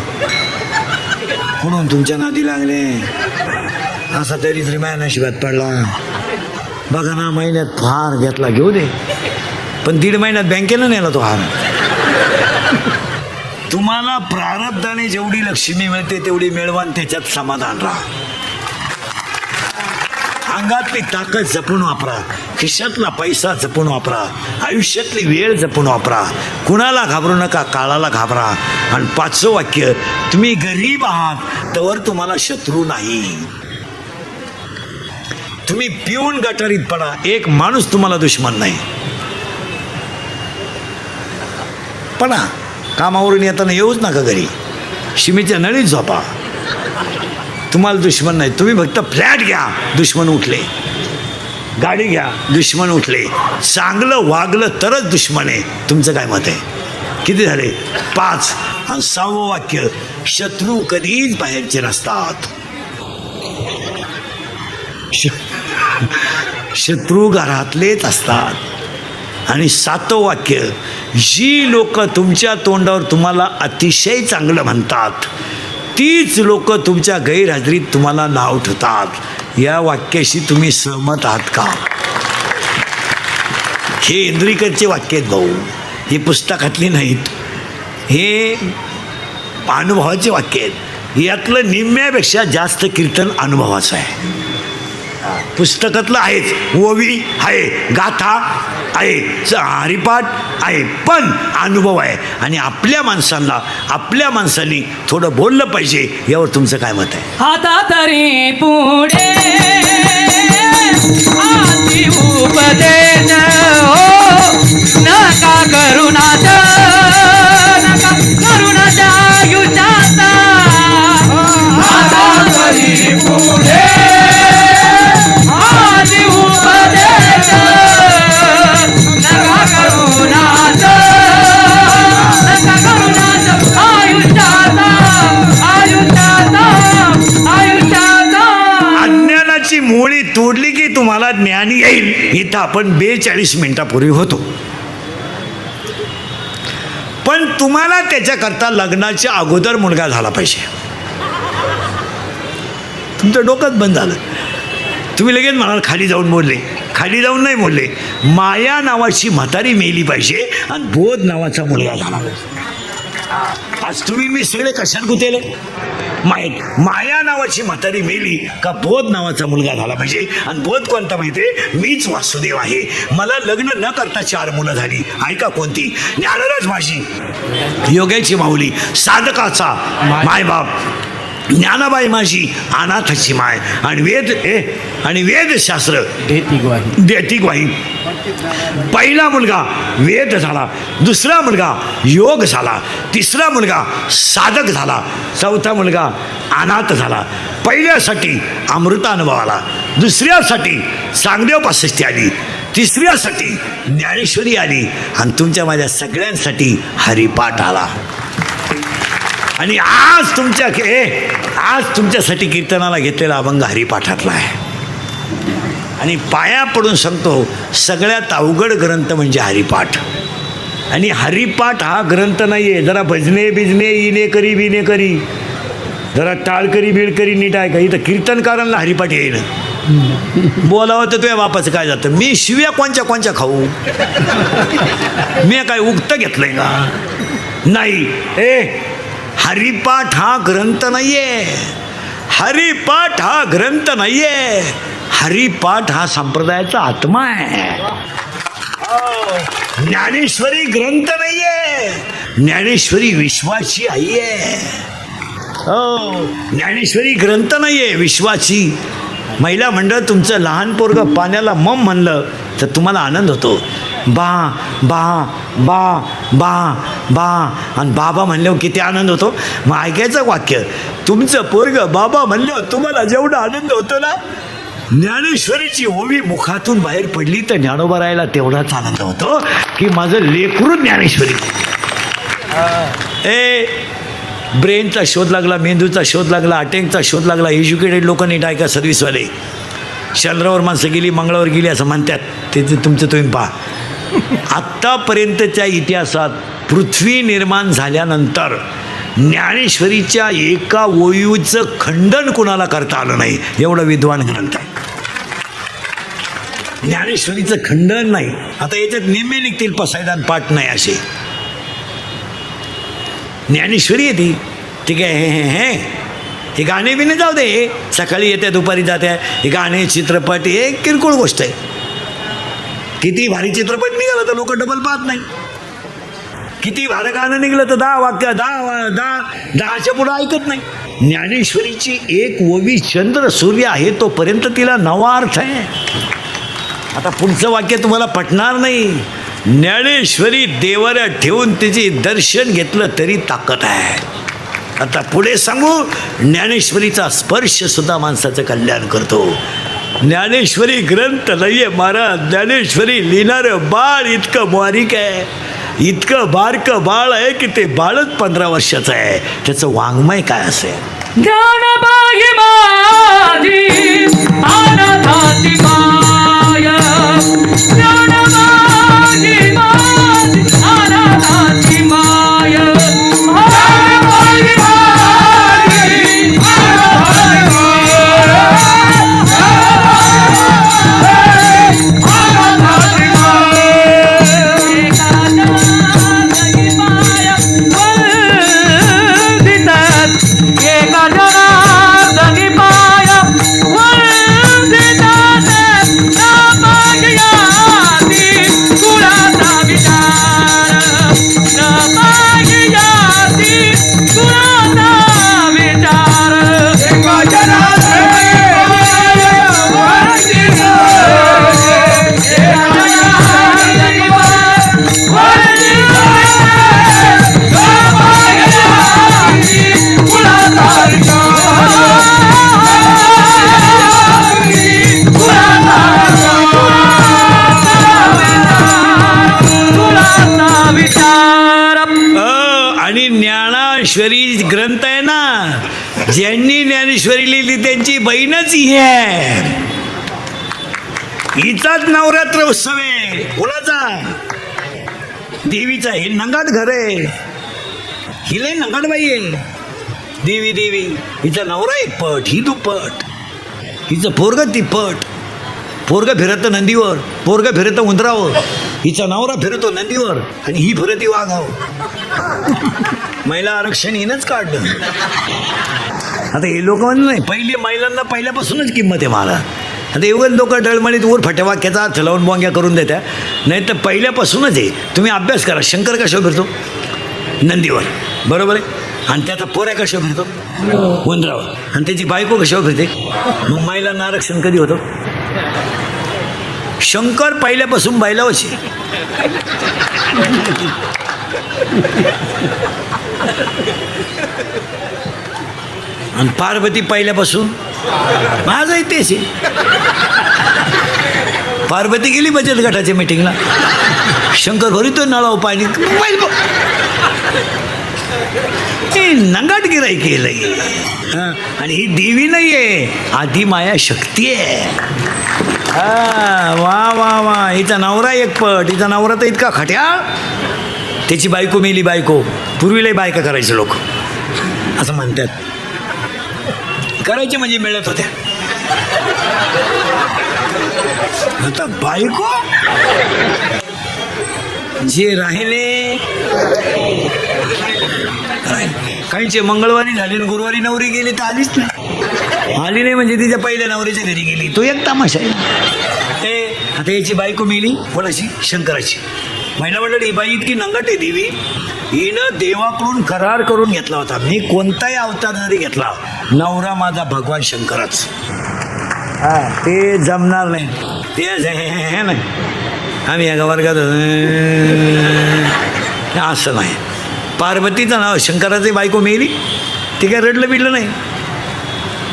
कुठून तुमच्या नादी लागले, असा तरी माझ्या नशिबात पडला. बघा ना, महिन्यात फार घेतला घेऊ दे, पण 1.5 महिन्यात बँकेनं नेला तो हार. तुम्हाला प्रारब्धाने जेवढी लक्ष्मी मिळते तेवढी मिळवा, त्याच्यात समाधान राहा. अंगातली ताकद जपून वापरा, खिशातला पैसा जपून वापरा, आयुष्यातली वेळ जपून वापरा. कुणाला घाबरू नका, काळाला घाबरा. आणि 5वं वाक्य, तुम्ही गरीब आहात तवर तुम्हाला शत्रू नाही. तुम्ही पिऊन गटारीत पडा, एक माणूस तुम्हाला दुश्मन नाही. पडा, कामावरून येताना येऊच नका घरी, शिमीच्या नळीत झोपा, तुम्हाला दुश्मन नाही. तुम्ही फक्त फ्लॅट घ्या, दुश्मन उठले, गाडी घ्या, दुश्मन उठले, चांगलं वागलं तरच दुश्मन आहे. तुमचं काय मत आहे. किती झाले. 5. आणि 6वं वाक्य, शत्रू कधीच बाहेरचे नसतात, शत्रू घरातलेच असतात. आणि 7वं वाक्य, जी लोक तुमच्या तोंडावर तुम्हाला अतिशय चांगलं म्हणतात तीच लोक तुमच्या गैरहजेरीत तुम्हाला नाव ठेवतात. या वाक्याशी तुम्ही सहमत आहात का. हे इंद्रिकरचे वाक्य आहेत भाऊ, हे पुस्तकातली नाहीत, हे अनुभवाचे वाक्य आहेत. यातलं निम्म्यापेक्षा जास्त कीर्तन अनुभवाचं आहे. पुस्तकातलं आहेच, ओवी आहे, गाथा आहे, हरिपाठ आहे, पण अनुभव आहे. आणि आपल्या माणसांनी थोडं बोललं पाहिजे. यावर तुमचं काय मत आहे. आता तरी पुढे आजी उपदेश हो नका करुणाच नका करुणाच्या आयुष्याचा आता तरी पुढे आजी उपदेश नका करुणाच नका करुणाच आयुष्याचा आयुष्याचा आयुष्याचा अज्ञानाची मोळी तोडली की तुम्हाला ज्ञान येईल. इथं आपण 42 मिनिटापूर्वी होतो. पण तुम्हाला त्याच्याकरता लग्नाच्या अगोदर मुलगा झाला पाहिजे. तुमचं डोकंच बंद झालं. तुम्ही लगेच म्हणाल खाली जाऊन बोलले. खाली जाऊन नाही बोलले. माया नावाची म्हातारी मेली पाहिजे आणि बोध नावाचा मुलगा झाला पाहिजे. आज तुम्ही मी सगळे कशात गुतेले. माया नावाची म्हातारी मेली का बोध नावाचा मुलगा झाला पाहिजे. आणि बोध कोणता माहितीये, मीच वासुदेव आहे. मला लग्न न करता 4 मुलं झाली. ऐका कोणती, ज्ञानराज माझी, योग्याची माऊली, साधकाचा मायबाप, ज्ञानाबाई माझी, अनाथाची माय, आणि वेदशास्त्र देती ग्वाही. पहिला मुलगा वेद झाला, दुसरा मुलगा योग झाला, तिसरा मुलगा साधक झाला, चौथा मुलगा अनाथ झाला. पहिल्यासाठी अमृतानुभव आला, दुसऱ्यासाठी चांगदेव पासष्टी आली, तिसऱ्यासाठी ज्ञानेश्वरी आली, आणि तुमच्या माझ्या सगळ्यांसाठी हरिपाठ आला. आणि आज तुमच्यासाठी कीर्तनाला घेतलेला अभंग हरिपाठातला आहे. आणि पाया पडून सांगतो, सगळ्यात अवघड ग्रंथ म्हणजे हरिपाठ. आणि हरिपाठ हा ग्रंथ नाही आहे. जरा भजने बिजने इने करी बिने करी, जरा टाळकरी बिळकरी नीट आहे का. इथं कीर्तनकारांना हरिपाठ येईन. बोलावं तर तुझ्या बापाचं काय जातं. मी शिव्या कोणच्या खाऊ. मी काय उक्त घेतलंय का. नाही. हरिपाठ हा ग्रंथ नाहीये. हरिपाठ हा ग्रंथ नाहीये. हरिपाठ हा संप्रदायाचा आत्मा आहे. ज्ञानेश्वरी ग्रंथ नाहीये. ज्ञानेश्वरी विश्वाची आई आहे. ज्ञानेश्वरी ग्रंथ नाहीये, विश्वाची. महिला मंडळ तुमचं लहान पोरगं पाण्याला मम म्हणलं तर तुम्हाला आनंद होतो. बा बा बा बा बा, आणि बाबा म्हणल्यावर किती आनंद होतो. मग ऐकायचं वाक्य, तुमचं पोरगं बाबा म्हणल्यावर तुम्हाला जेवढा आनंद होतो ना, ज्ञानेश्वरीची ओवी मुखातून बाहेर पडली तर ज्ञानोबा राहायला तेवढाच आनंद होतो की माझं लेकरू ज्ञानेश्वरी. ब्रेनचा शोध लागला, मेंदूचा शोध लागला, अटेंकचा शोध लागला. एज्युकेटेड लोक नीट ऐका, सर्व्हिसवाले. चंद्रावर माणसं गेली, मंगळावर गेली असं म्हणतात, ते तुमचं तुम्ही पहा. आत्तापर्यंतच्या इतिहासात पृथ्वी निर्माण झाल्यानंतर ज्ञानेश्वरीच्या एका ओवीचं खंडन कुणाला करता आलं नाही. एवढं विद्वान ग्रंथ आहे. ज्ञानेश्वरीचं खंडन नाही. आता याच्यात निम्मे निघतील, पसायदान पाठ नाही असे. ज्ञानेश्वरी आहे ती काय हे गाणे बिने जाऊ दे. सकाळी येत्या दुपारी जात्या. हे गाणे चित्रपट हे किरकोळ गोष्ट आहे. किती भारी चित्रपट निघाला तर लोक डबल पाहत नाही. किती भारी गाणं निघलं तर 10 वाक्य 10च्या पुढं ऐकत नाही. ज्ञानेश्वरीची एक ओवी चंद्र सूर्य आहे तोपर्यंत तिला नवा अर्थ आहे. आता पुढचं वाक्य तुम्हाला पटणार नाही. ज्ञानेश्वरी देवाऱ्यात ठेवून तिचे दर्शन घेतलं तरी ताकद आहे. आता पुढे सांगू, ज्ञानेश्वरीचा स्पर्श सुद्धा माणसाचं कल्याण करतो. ज्ञानेश्वरी ग्रंथ नाहीये महाराज. ज्ञानेश्वरी लिहिणारं बाळ इतकं बारीक आहे, इतकं बारकं बाळ आहे की ते बाळच 15 वर्षाचं आहे. त्याचं वाङ्मय काय असेल. ज्ञानबाई माझी अनाथाची माय, ज्ञानबाई माझी अनाथाची माय, ज्ञानबाई माझी अनाथाची विचार ग्रंथ आहे ना, ज्यांनी ज्ञानेश्वरी लिहिली त्यांची बहीणच ही आहे. हिचाच नवरात्र उत्सव आहे. कोणाचा? देवीचा. हे नंगाट घर आहे. हिला नंगाट बाई आहे. देवी देवी. हिचा नवरा एक पट, ही दुप्पट. हिचं पोरग तिप्पट. पोरग फिरतं नंदीवर, पोरग फिरतं उंदरावर, हिचा नवरा फिरतो नंदीवर आणि ही फिरती वाघावर. महिला आरक्षण हिनंच काढलं. आता हे लोक म्हणत नाही, पहिले महिलांना पहिल्यापासूनच किंमत आहे मला. आता एवढं लोक डळमळीत वर फटेवाक्याचा अर्थ लावून बोंग्या करून देत्या. नाही तर पहिल्यापासूनच आहे. तुम्ही अभ्यास करा. शंकर कशावर फिरतो? नंदीवर. बरोबर आहे. आणि त्याचा पोऱ्या कशावर फिरतो? उंदरावर. आणि त्याची बायको कशावर फिरते? मग महिलांना आरक्षण कधी होतं? शंकर पहिल्यापासून बैलावच आहे. आणि पार्वती पहिल्यापासून माझंही तेच आहे. पार्वती गेली बचत गटाच्या मीटिंगला. शंकर भरितो नळाव पाणी. नंगाट गिराई केलंय. आणि ही देवी नाही आहे, आधी माया शक्ती आहे. वा वा वा. हिचा नवरा एक पट. हिचा नवरा तर इतका खट्याळ. त्याची बायको मेली. बायको पूर्वीलाही बायका करायचे लोक असं म्हणतात. करायचे म्हणजे मिळत होत्या. आता बायको जे राहिले काहीचे मंगळवारी झाले, गुरुवारी नवरी गेली तर आलीच नाही. आली नाही म्हणजे तिच्या पहिल्या नवरीच्या घरी गेली. तो एक तमाशा आहे. आता याची बायको मेली. कोणाची? शंकराची. महिला मंडळी, ही बाई इतकी नंगट आहे देवी. हिनं देवाकडून करार करून घेतला होता, मी कोणताही अवतार जरी घेतला, नवरा माझा भगवान शंकरच. ते जमणार नाही. ते नाही. आम्ही एका वर्गात असं नाही. पार्वतीचं नाव शंकराची बायको मेली. ती काय रडलं बिडलं नाही.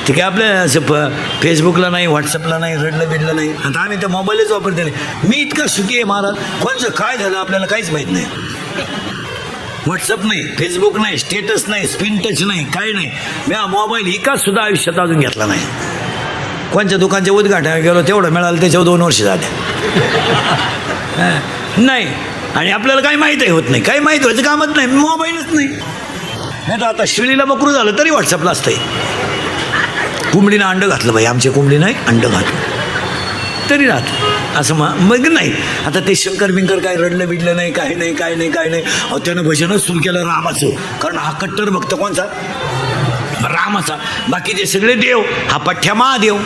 ती काय आपल्या असं फेसबुकला नाही, व्हॉट्सअपला नाही, रडलं बिडलं नाही. आता आम्ही तर मोबाईलच वापरते नाही. मी इतकं सुखी आहे महाराज. कोणचं काय झालं आपल्याला काहीच माहीत नाही. व्हॉट्सअप नाही, फेसबुक नाही, स्टेटस नाही, स्क्रीन टच नाही, काय नाही. मी हा मोबाईल एकाच सुद्धा आयुष्यात अजून घेतला नाही. कोणच्या दुकानच्या उद्घाटनाला गेलो तेवढं मिळालं, त्याच्यावर 2 वर्ष झाले नाही. आणि आपल्याला काही माहीतही होत नाही. काही माहीत व्हायचं कामच नाही. मोबाईलच नाही. नाही तर आता शिळीला बकरू झालं तरी व्हॉट्सअपला असतंय. कोंबडीनं अंड घातलं बाई, आमच्या कोंबडीनं अंड घातलं तरी राहतं असं मग नाही. आता ते शंकर बिंकर काय रडलं बिडलं नाही, काय नाही काय नाही काय नाही. अहो त्यानं भजनच सुरू केलं रामाचं. कारण हा कट्टर भक्त कोणचा? रामाचा. बाकीचे सगळे देव, हा पठ्ठ्या महादेव.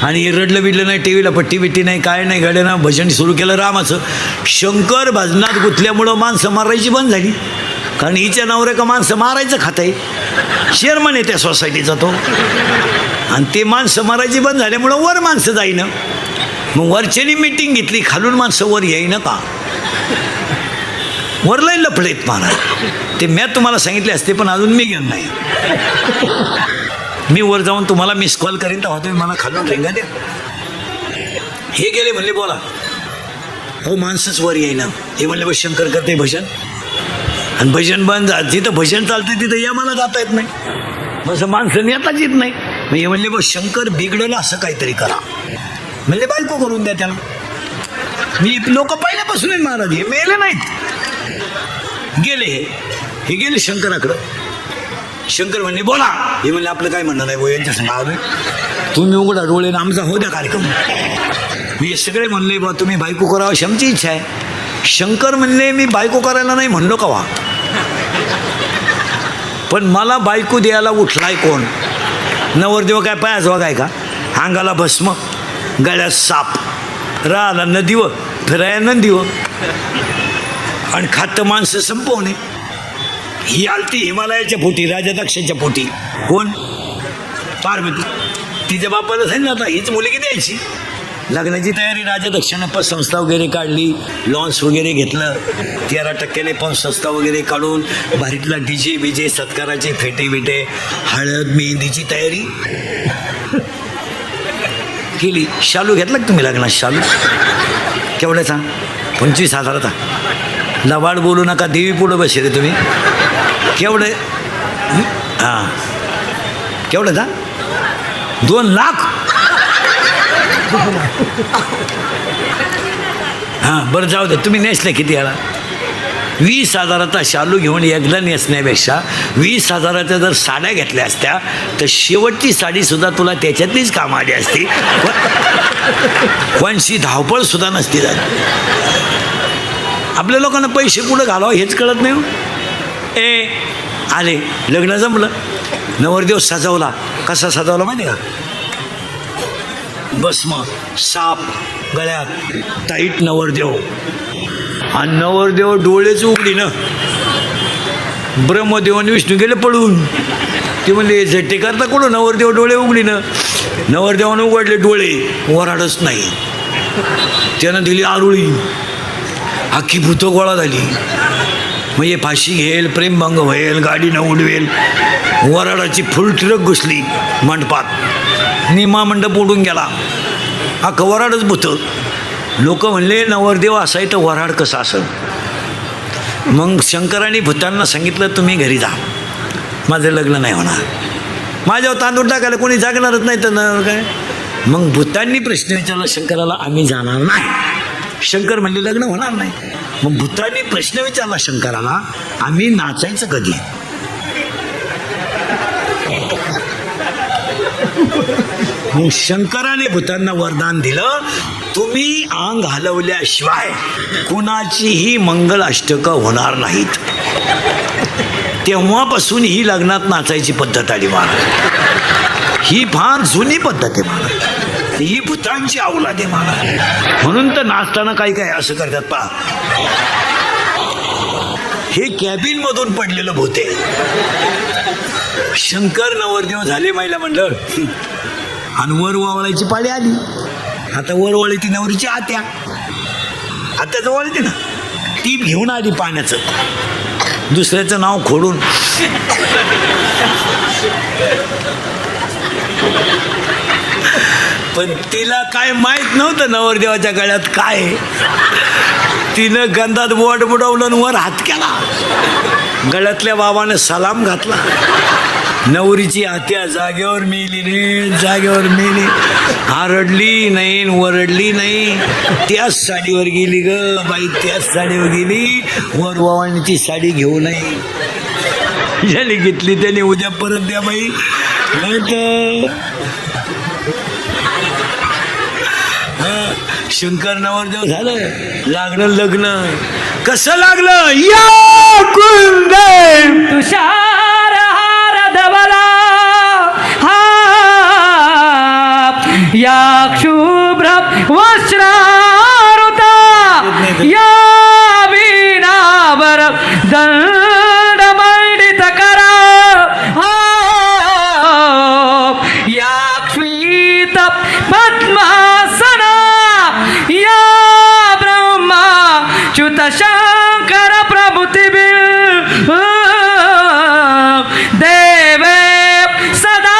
आणि रडलं बिडलं नाही, टी व्हीला पट्टी बिट्टी नाही, काय नाही, गाड्यानं भजन सुरू केलं रामाचं. शंकर भजनात गुंतल्यामुळं माणसं मारायची बंद झाली. कारण हिच्या नवऱ्या का माणसं मारायचं खात आहे. चेअरमन आहे त्या सोसायटीचा तो. आणि ते माणसं मारायची बंद झाल्यामुळं वर माणसं जाईनं. मग वरच्यानी मिटिंग घेतली, खालून माणसं वर येईनं का? वरलाही लफडेत महाराज. ते मी तुम्हाला सांगितले असते पण अजून मी घेऊन नाही. मी वर जाऊन तुम्हाला मिस कॉल करीन तेव्हा तुम्ही मला खालून रेंगा द्या. हे गेले म्हणले बोला. हो माणसंच वर येईना. हे म्हणले बस शंकर करते भजन. आणि भजन बंद झालं. जिथं भजन चालते तिथं या मला जाता येत नाही. बस माणसं येताच येत नाही. मग हे म्हणले बस शंकर बिघडलं असं काहीतरी करा. म्हणले बायको करून द्या त्याला. मी लोक पहिल्यापासूनच महाराज हे मेले नाहीत. गेले हे गेले शंकराकडं. शंकर म्हणले बोला. हे म्हणले आपलं काय म्हणणं नाही. यांच्या सांगा तुम्ही उघडा डोळे ना आमचा हो द्या कार्यक्रम. मी सगळे म्हणले बा तुम्ही बायको करावं शमची इच्छा आहे. शंकर म्हणले मी बायको करायला नाही म्हणलो का वा, पण मला बायको द्यायला उठलाय कोण? नवरदेव काय पायाच काय का? अंगाला भस्म, गळ्यात साप, राहला नदीवर, फिराया नंदीवर, आणि खातं माणसं संपवणे. ही आलती हिमालयाच्या पोटी, राजा दक्षाच्या पोटी. कोण? पार्वती. तिच्या बापाला सांगितलं आता हीच मुलगी द्यायची. लग्नाची तयारी. राजा दक्षानं पतसंस्था वगैरे काढली, लॉन्स वगैरे घेतलं. 13% पतसंस्था वगैरे काढून भारीतला डीजे बिजे, सत्काराचे फेटे बिटे, हळद मेहंदीची तयारी केली. शालू घेतला का तुम्ही लग्नात? शालू केवढ्याचा? 25,000चा. लबाड बोलू नका, देवी पुढं बसे रे तुम्ही. केवढं हां केवढं जा 2 लाख हां बरं जाऊ दे तुम्ही नेसले किती याला 20,000चा शालू घेऊन एकदा नेसण्यापेक्षा 20,000च्या जर साड्या घेतल्या असत्या तर शेवटची साडीसुद्धा तुला त्याच्यातलीच काम आली असती कोणशी धावपळ सुद्धा नसती झाली आपल्या लोकांना पैसे कुठं घालावं हेच कळत नाही हो. आले लग्न जमलं नवरदेव सजवला कसा सजवला माहिती का भस्म साप गळ्यात टाईट नवरदेव आणि नवरदेव डोळेच उघडी ना ब्रह्मदेव आणि विष्णू गेले पळून ते म्हणले झट्टे करता कुठं नवरदेव डोळे उघडी ना नवरदेवानं उघडले डोळे वराडच नाही त्यानं दिली आरुळी अख्खी भूत गोळा झाली म्हणजे फाशी घेईल प्रेमभंग होईल गाडीनं उडवेल वराडाची फुल ट्रक घुसली मंडपात निमा मंडप उडून गेला अख्खं वराडच भूत लोक म्हणले नवरदेव असाय तर वराड कसं असं मग शंकराने भूतांना सांगितलं तुम्ही घरी जा माझं लग्न नाही होणार माझ्यावर तांदूळ टाकायला कोणी जागणारच नाही तर काय मग भूतांनी प्रश्न विचारला शंकराला आम्ही जाणार नाही शंकर म्हणले लग्न होणार नाही मग भूतांनी प्रश्न विचारला शंकराला आम्ही नाचायचं कधी मग शंकराने भूतांना वरदान दिलं तुम्ही अंग हलवल्याशिवाय कुणाचीही मंगल अष्टकं होणार नाहीत तेव्हापासून ही लग्नात नाचायची पद्धत आली महाराज ही फार जुनी पद्धत आहे महाराज ही भूतांची अवलाद आहे महाराज म्हणून तर नाचताना काही काय असं करतात पहा हे कॅबिन मधून पडलेलं भूत आहे शंकर नवरदेव झाले महिला मंडळ आणि वर वळायची पाळी आली आता वर वळी ती नवरीची आत्या आत्याचं वळते ना ती घेऊन आली पाण्याचं दुसऱ्याचं नाव खोडून पण तिला काय माहित नव्हतं नवरदेवाच्या गळ्यात काय तिनं गंधात बोट बुडवलं आणि वर हात केला गळ्यातल्या बाबाने सलाम घातला नवरीची आत्या जागेवर मेली रे जागेवर मेली आरडली नाही वरडली नाही त्याच साडीवर गेली ग बाई त्याच साडीवर गेली वर वावणीची साडी घेऊ नये ज्याने घेतली त्याने उद्या परत द्या बाई नाही तर शंकर नवरदेव झालं लागलं लग्न कसं लागलं या कुंदे तुषार हार धवला हा या शुभ्र वस्त्रारुता या वीणावर दंड मंडित करा या श्वेत पद्मासना या ब्रह्मा च्युत शंकर प्रभुतिभिः देवे सदा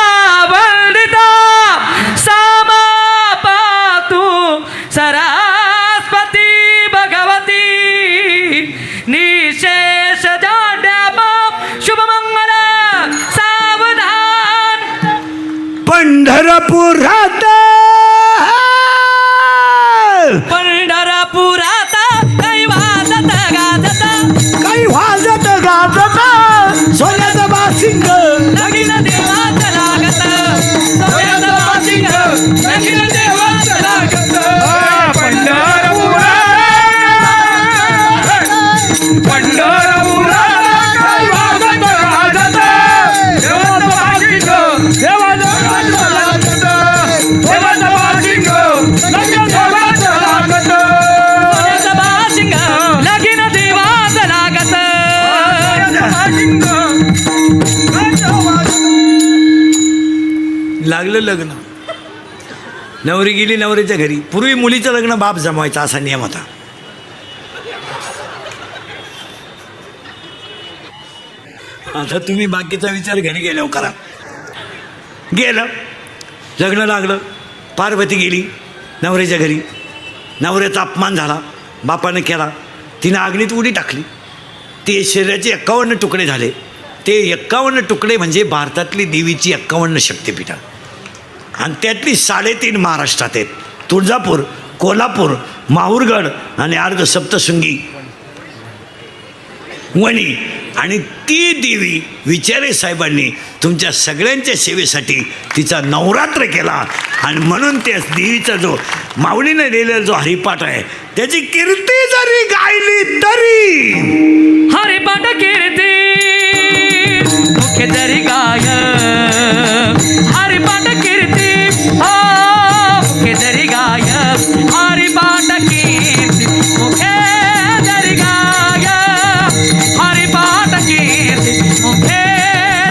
वंदिता सामा पातु सरस्वती भगवती निशेष जाड्याबाप शुभमंगल सावधान पंढरपुरात पंढरपुरात काही वाजत गाजत काही वाजत गाजत सोन्याचं बासिंग नवीन देवाचं लागत सोन्याचं बाशिंग नवीन देवाचं लागत पंढरपुरात काही वाजत गाजत देवाचं बाशिंग देवाचं लागत देवाचं बाशिंग नवीन देवाचं लागत सोन्याचं बाशिंग लगीन देवाचं लागत लागलं लग्न नवरी गेली नवरीच्या घरी पूर्वी मुलीचं लग्न बाप जमवायचा असा नियम होता आता तुम्ही बाकीचा विचार घरी गेल्यावर करा गेलं लग्न लागलं पार्वती गेली नवऱ्याच्या घरी नवऱ्याचा अपमान झाला बापाने केला तिने अग्नीत उडी टाकली ते शरीराचे 51 तुकडे झाले ते 51 तुकडे म्हणजे भारतातली देवीची 51 शक्तिपीठं आणि त्यातली 3.5 महाराष्ट्रात आहेत. तुळजापूर, कोल्हापूर, माहूरगड आणि अर्ध सप्तशृंगी वणी. आणि ती देवी विचारे साहेबांनी तुमच्या सगळ्यांच्या सेवेसाठी तिचा नवरात्र केला आणि म्हणून त्या देवीचा जो माऊलीने लिहिलेला जो हरिपाठ आहे त्याची कीर्ती जरी गायली तरी हरिपाठ कीर्ती मुखे तरी गाय हरिपाठ कीर्ती हो मुखे तरी गाय हरिपाठ कीर्ती मुखे तरी गाय हरिपाठ कीर्ती मुखे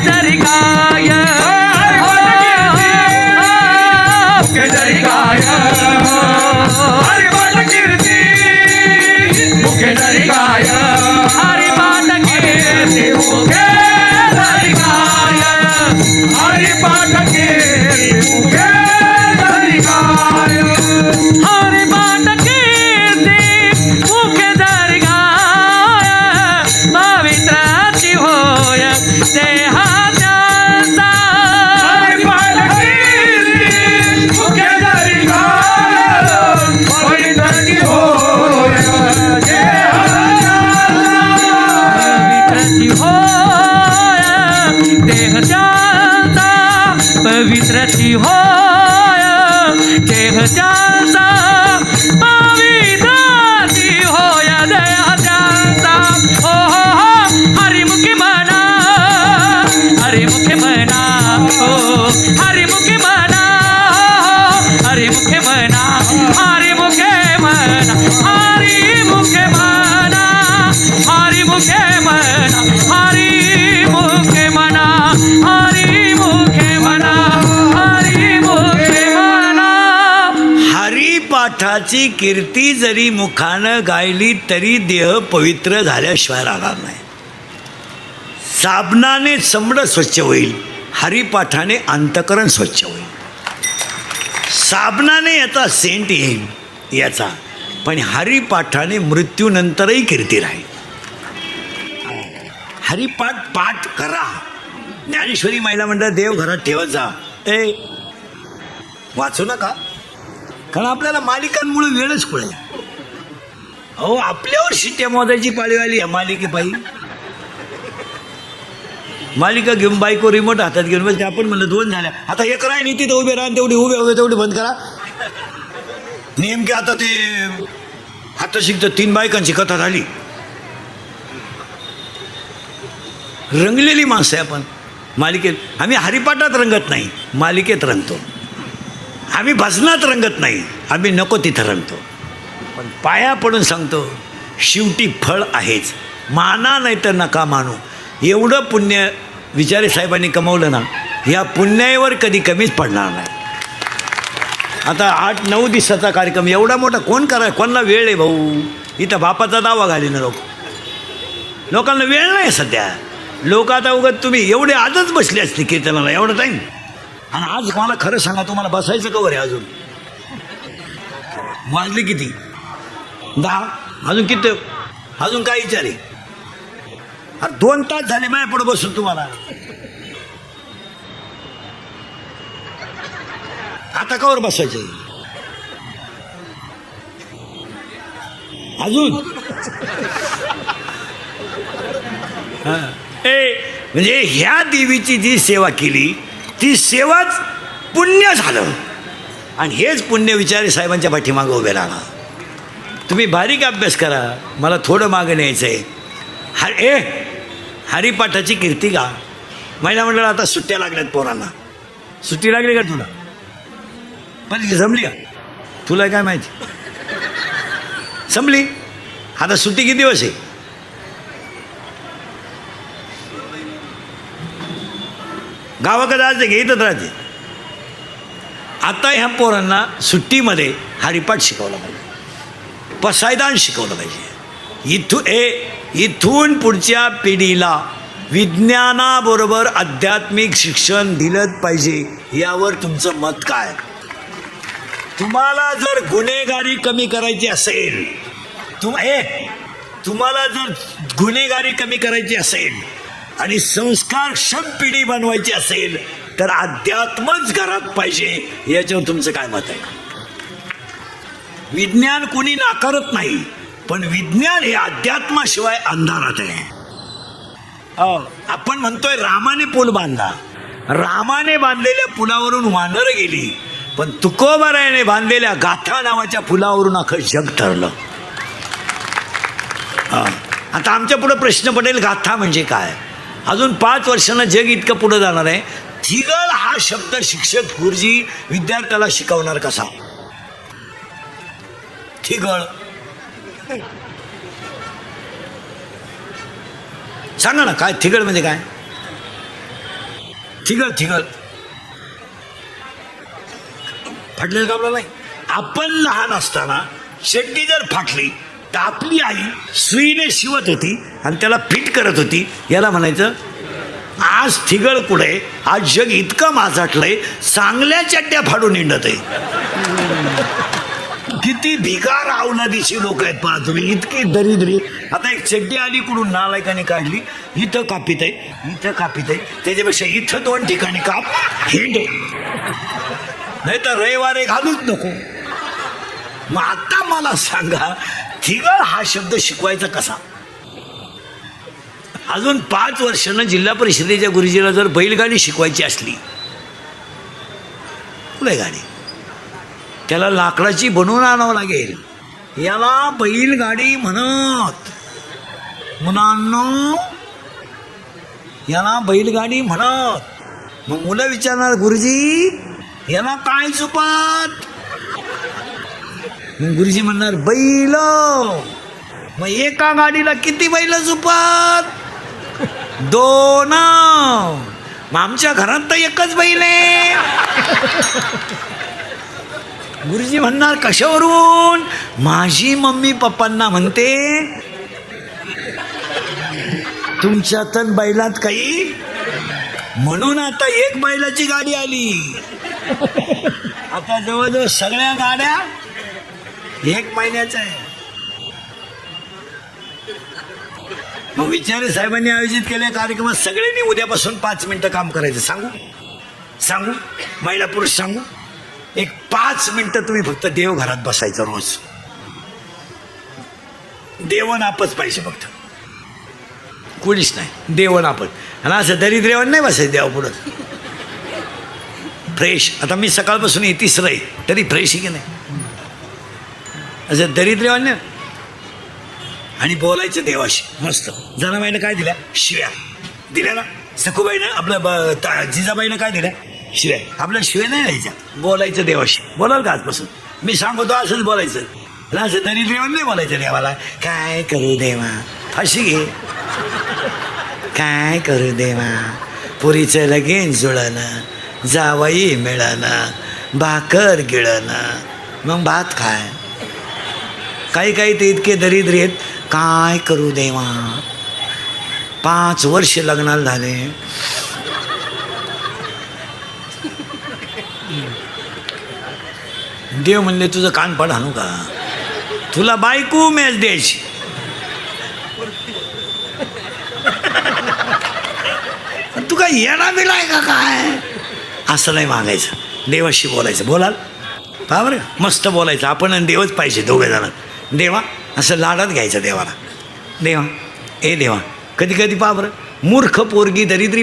तरी गाय मुखे तरी गाय हरिपाठ कीर्ती मुखे तरी गाय हरिपाठ कीर्ती मुखे तरी गाय हरिपाठ कीर्ती मुखे तरी गाय हरिपाठ कीर्ती मुखे तरी गाय पवित्राची होय देहाचा हरिपाठ कीर्ती मुखे तरी गाय पवित्राची होय पवित्राची होय देह ज्याचा पवित्राची होय देह ज्याचा पवित्राची होय देह ज्याचा हो हो हो हरिमुखी म्हणा हरिमुखी म्हणा हो हरिमुखी म्हणा हरिमुखे म्हणा हरिमुखे म्हणा हरिमुखे म्हणा हरिमुखे म्हणा हरिमुखे म्हणा हरिमुखे म्हणा हरिमुखे म्हणा. हरिपाठाची कीर्ती जरी मुखानं गायली तरी देह पवित्र झाल्याशिवाय राहणार नाही. साबणाने चमडं स्वच्छ होईल, हरिपाठाने अंतकरण स्वच्छ होईल. साबणाने याचा सेंट येईल याचा, पण हरिपाठाने मृत्यूनंतरही कीर्ती राहील. हरिपाठ पाठ करा. ज्ञानेश्वरी महिला मंडळ देव घरात ठेवत जा. वाचू नका, कारण आपल्याला मालिकांमुळे वेळच पडेल. अहो आपल्यावर शिट्ट्या मोजायची पाळी आली या मालिकेपायी. मालिका घेऊन बायको रिमोट हातात घेऊन बस. आपण म्हणलं 2 झाल्या, आता 1 राही नाही, तिथं उभे राहा, तेवढी उभे उभे तेवढी बंद करा. नेमके आता ते आता शिकतं 3 बायकांची कथा झाली. रंगलेली माणसं आहे आपण मालिकेत. आम्ही हरिपाठात रंगत नाही, मालिकेत रंगतो. आम्ही भजनात रंगत नाही, आम्ही नको तिथं रंगतो. पण पाया पडून सांगतो, शेवटी फळ आहेच. माना नाही तर नका मानू. एवढं पुण्य विचारे साहेबांनी कमवलं ना, या पुण्यावर कधी कमीच पडणार नाही. आता 8-9 दिवसाचा कार्यक्रम एवढा मोठा कोण करा, कोणाला वेळ आहे भाऊ. इथं बापाचा दावा घाली ना लोकांना वेळ नाही सध्या. लोक आता उगत तुम्ही एवढे आजच बसले असते कीर्तनाला एवढा टाईम. आणि आज मला खरं सांगा, तुम्हाला बसायचं कवर आहे अजून. वाजले किती? 10. अजून किती? अजून काय विचार आहे? 2 तास झाले माझ्या पुढे बसून तुम्हाला. आता कवर बसायचं अजून? म्हणजे ह्या देवीची जी सेवा केली ती सेवाच पुण्य झालं. आणि हेच पुण्य विचारे साहेबांच्या पाठीमागं उभे राहा. तुम्ही बारीक अभ्यास करा, मला थोडं मागं न्यायचं आहे. हरिपाठाची कीर्ती का. महिला मंडळ आता सुट्ट्या लागल्यात पोरांना. सुट्टी लागली का तुला? पण जमली का तुला? काय माहिती संपली. आता सुट्टी किती दिवस आहे? गावाकडे आज घेतच राहते. आता ह्या पोरांना सुट्टीमध्ये हरिपाठ शिकवला पाहिजे, पसायदान शिकवलं पाहिजे. इथून पुढच्या पिढीला विज्ञानाबरोबर आध्यात्मिक शिक्षण दिलंच पाहिजे. यावर तुमचं मत काय? तुम्हाला जर गुन्हेगारी कमी करायची असेल, तुम्हाला जर गुन्हेगारी कमी करायची असेल आणि संस्कारक्षम पिढी बनवायची असेल तर अध्यात्मच घरात पाहिजे. याच्यावर तुमचं काय मत आहे? विज्ञान कोणी नाकारत नाही, पण विज्ञान हे अध्यात्माशिवाय अंधारात आहे. आपण म्हणतोय रामाने पूल बांधला, रामाने बांधलेल्या पुलावरून वानरं गेली, पण तुकोबारायाने बांधलेल्या गाथा नावाच्या पुलावरून अख्खं जग ठरलं. आता आमच्या पुढे प्रश्न पडेल, गाथा म्हणजे काय? अजून 5 वर्षांना जग इतकं पुढे जाणार आहे. थिगळ हा शब्द शिक्षक गुरुजी विद्यार्थ्याला शिकवणार कसा? थिगळ सांगा ना, काय थिगळ म्हणजे काय? थिगळ फाटलेलं का आपल्याला नाही? आपण लहान असताना शेट्टी जर फाटली तर आपली आई सुईने शिवत होती आणि त्याला फिट करत होती. याला म्हणायचं आज थिगळ कुठे? आज जग इतकं माजाटलंय, चांगल्या चड्ड्या फाडून हिंडत आहे. किती भिकार अवलादीची लोक आहेत पहा तुम्ही, इतकी दरिद्री. आता एक चड्डी आली कुठून नालायकाने काढली, इथं कापित आहे, त्याच्यापेक्षा इथं 2 ठिकाणी काप, हिंड, नाही तर रविवारी घालूच नको. मग आता मला सांगा, थिगळ हा शब्द शिकवायचा कसा? अजून 5 वर्षानं जिल्हा परिषदेच्या गुरुजीला जर बैलगाडी शिकवायची असली, बैलगाडी त्याला लाकडाची बनवून आणावं लागेल. याला बैलगाडी म्हणत, मुलांनो याला बैलगाडी म्हणत. मग मुलं विचारणार, गुरुजी याला काय चुपात? मग गुरुजी म्हणणार बैल. मग एका गाडीला किती बैल चुपात? 2. मग आमच्या घरात तर एकच बैल आहे. गुरुजी म्हणणार कशावरून? माझी मम्मी पप्पांना म्हणते तुमच्यात बैलात काही, म्हणून आता 1 बैलाची गाडी आली. आता जवळजवळ सगळ्या गाड्या 1 महिन्याच्या आहे. मग विचारे साहेबांनी आयोजित केल्या कार्यक्रमात सगळ्यांनी उद्यापासून 5 मिनिटं काम करायचं. सांगू महिला पुरुष सांगू? एक 5 मिनिटं तुम्ही फक्त देवघरात बसायचं रोज. देवण आपच पाहिजे फक्त, कुणीच नाही. देवण आपण. आणि असं दरिद्रेवण नाही बसायचं देवा पुढं. फ्रेश. आता मी सकाळपासून 30 आहे तरी फ्रेश आहे की नाही? असं दरिद्रेवण नाही. आणि बोलायचं देवाशी मस्त. जनाबाईनं काय दिल्या? शिव्या दिल्या ना. सखूबाईनं आपल्या जिजाबाईनं काय दिल्या? शिव्या. आपल्या शिव्या नाही द्यायच्या, बोलायचं देवाशी. बोलाल का आजपासून? मी सांगतो असंच बोलायचं. असं दरिद्रेवण नाही बोलायचं देवाला. काय करू देवा, फाशी घे. काय करू देवा, पुरीचं लगीन जुळणं, जावई मिळणं, भाकर गिळणं, मग भात खाय. काही ते इतके दरिद्री आहेत. काय करू देवा, 5 वर्ष लग्नाला झाले, देव म्हणले तुझं कानपाड आणू का? तुला बायको मॅच द्यायची. तू काय येणा बिलाय का काय? असं नाही मागायचं, देवाशी बोलायचं. बोलाल पहा बरं का, मस्त बोलायचं. आपण आणि देवच पाहिजे, 2 जण. देवा असं लाडात घ्यायचं देवाला. देवा ए देवा. कधी पहा बरं, मूर्ख पोरगी दरिद्री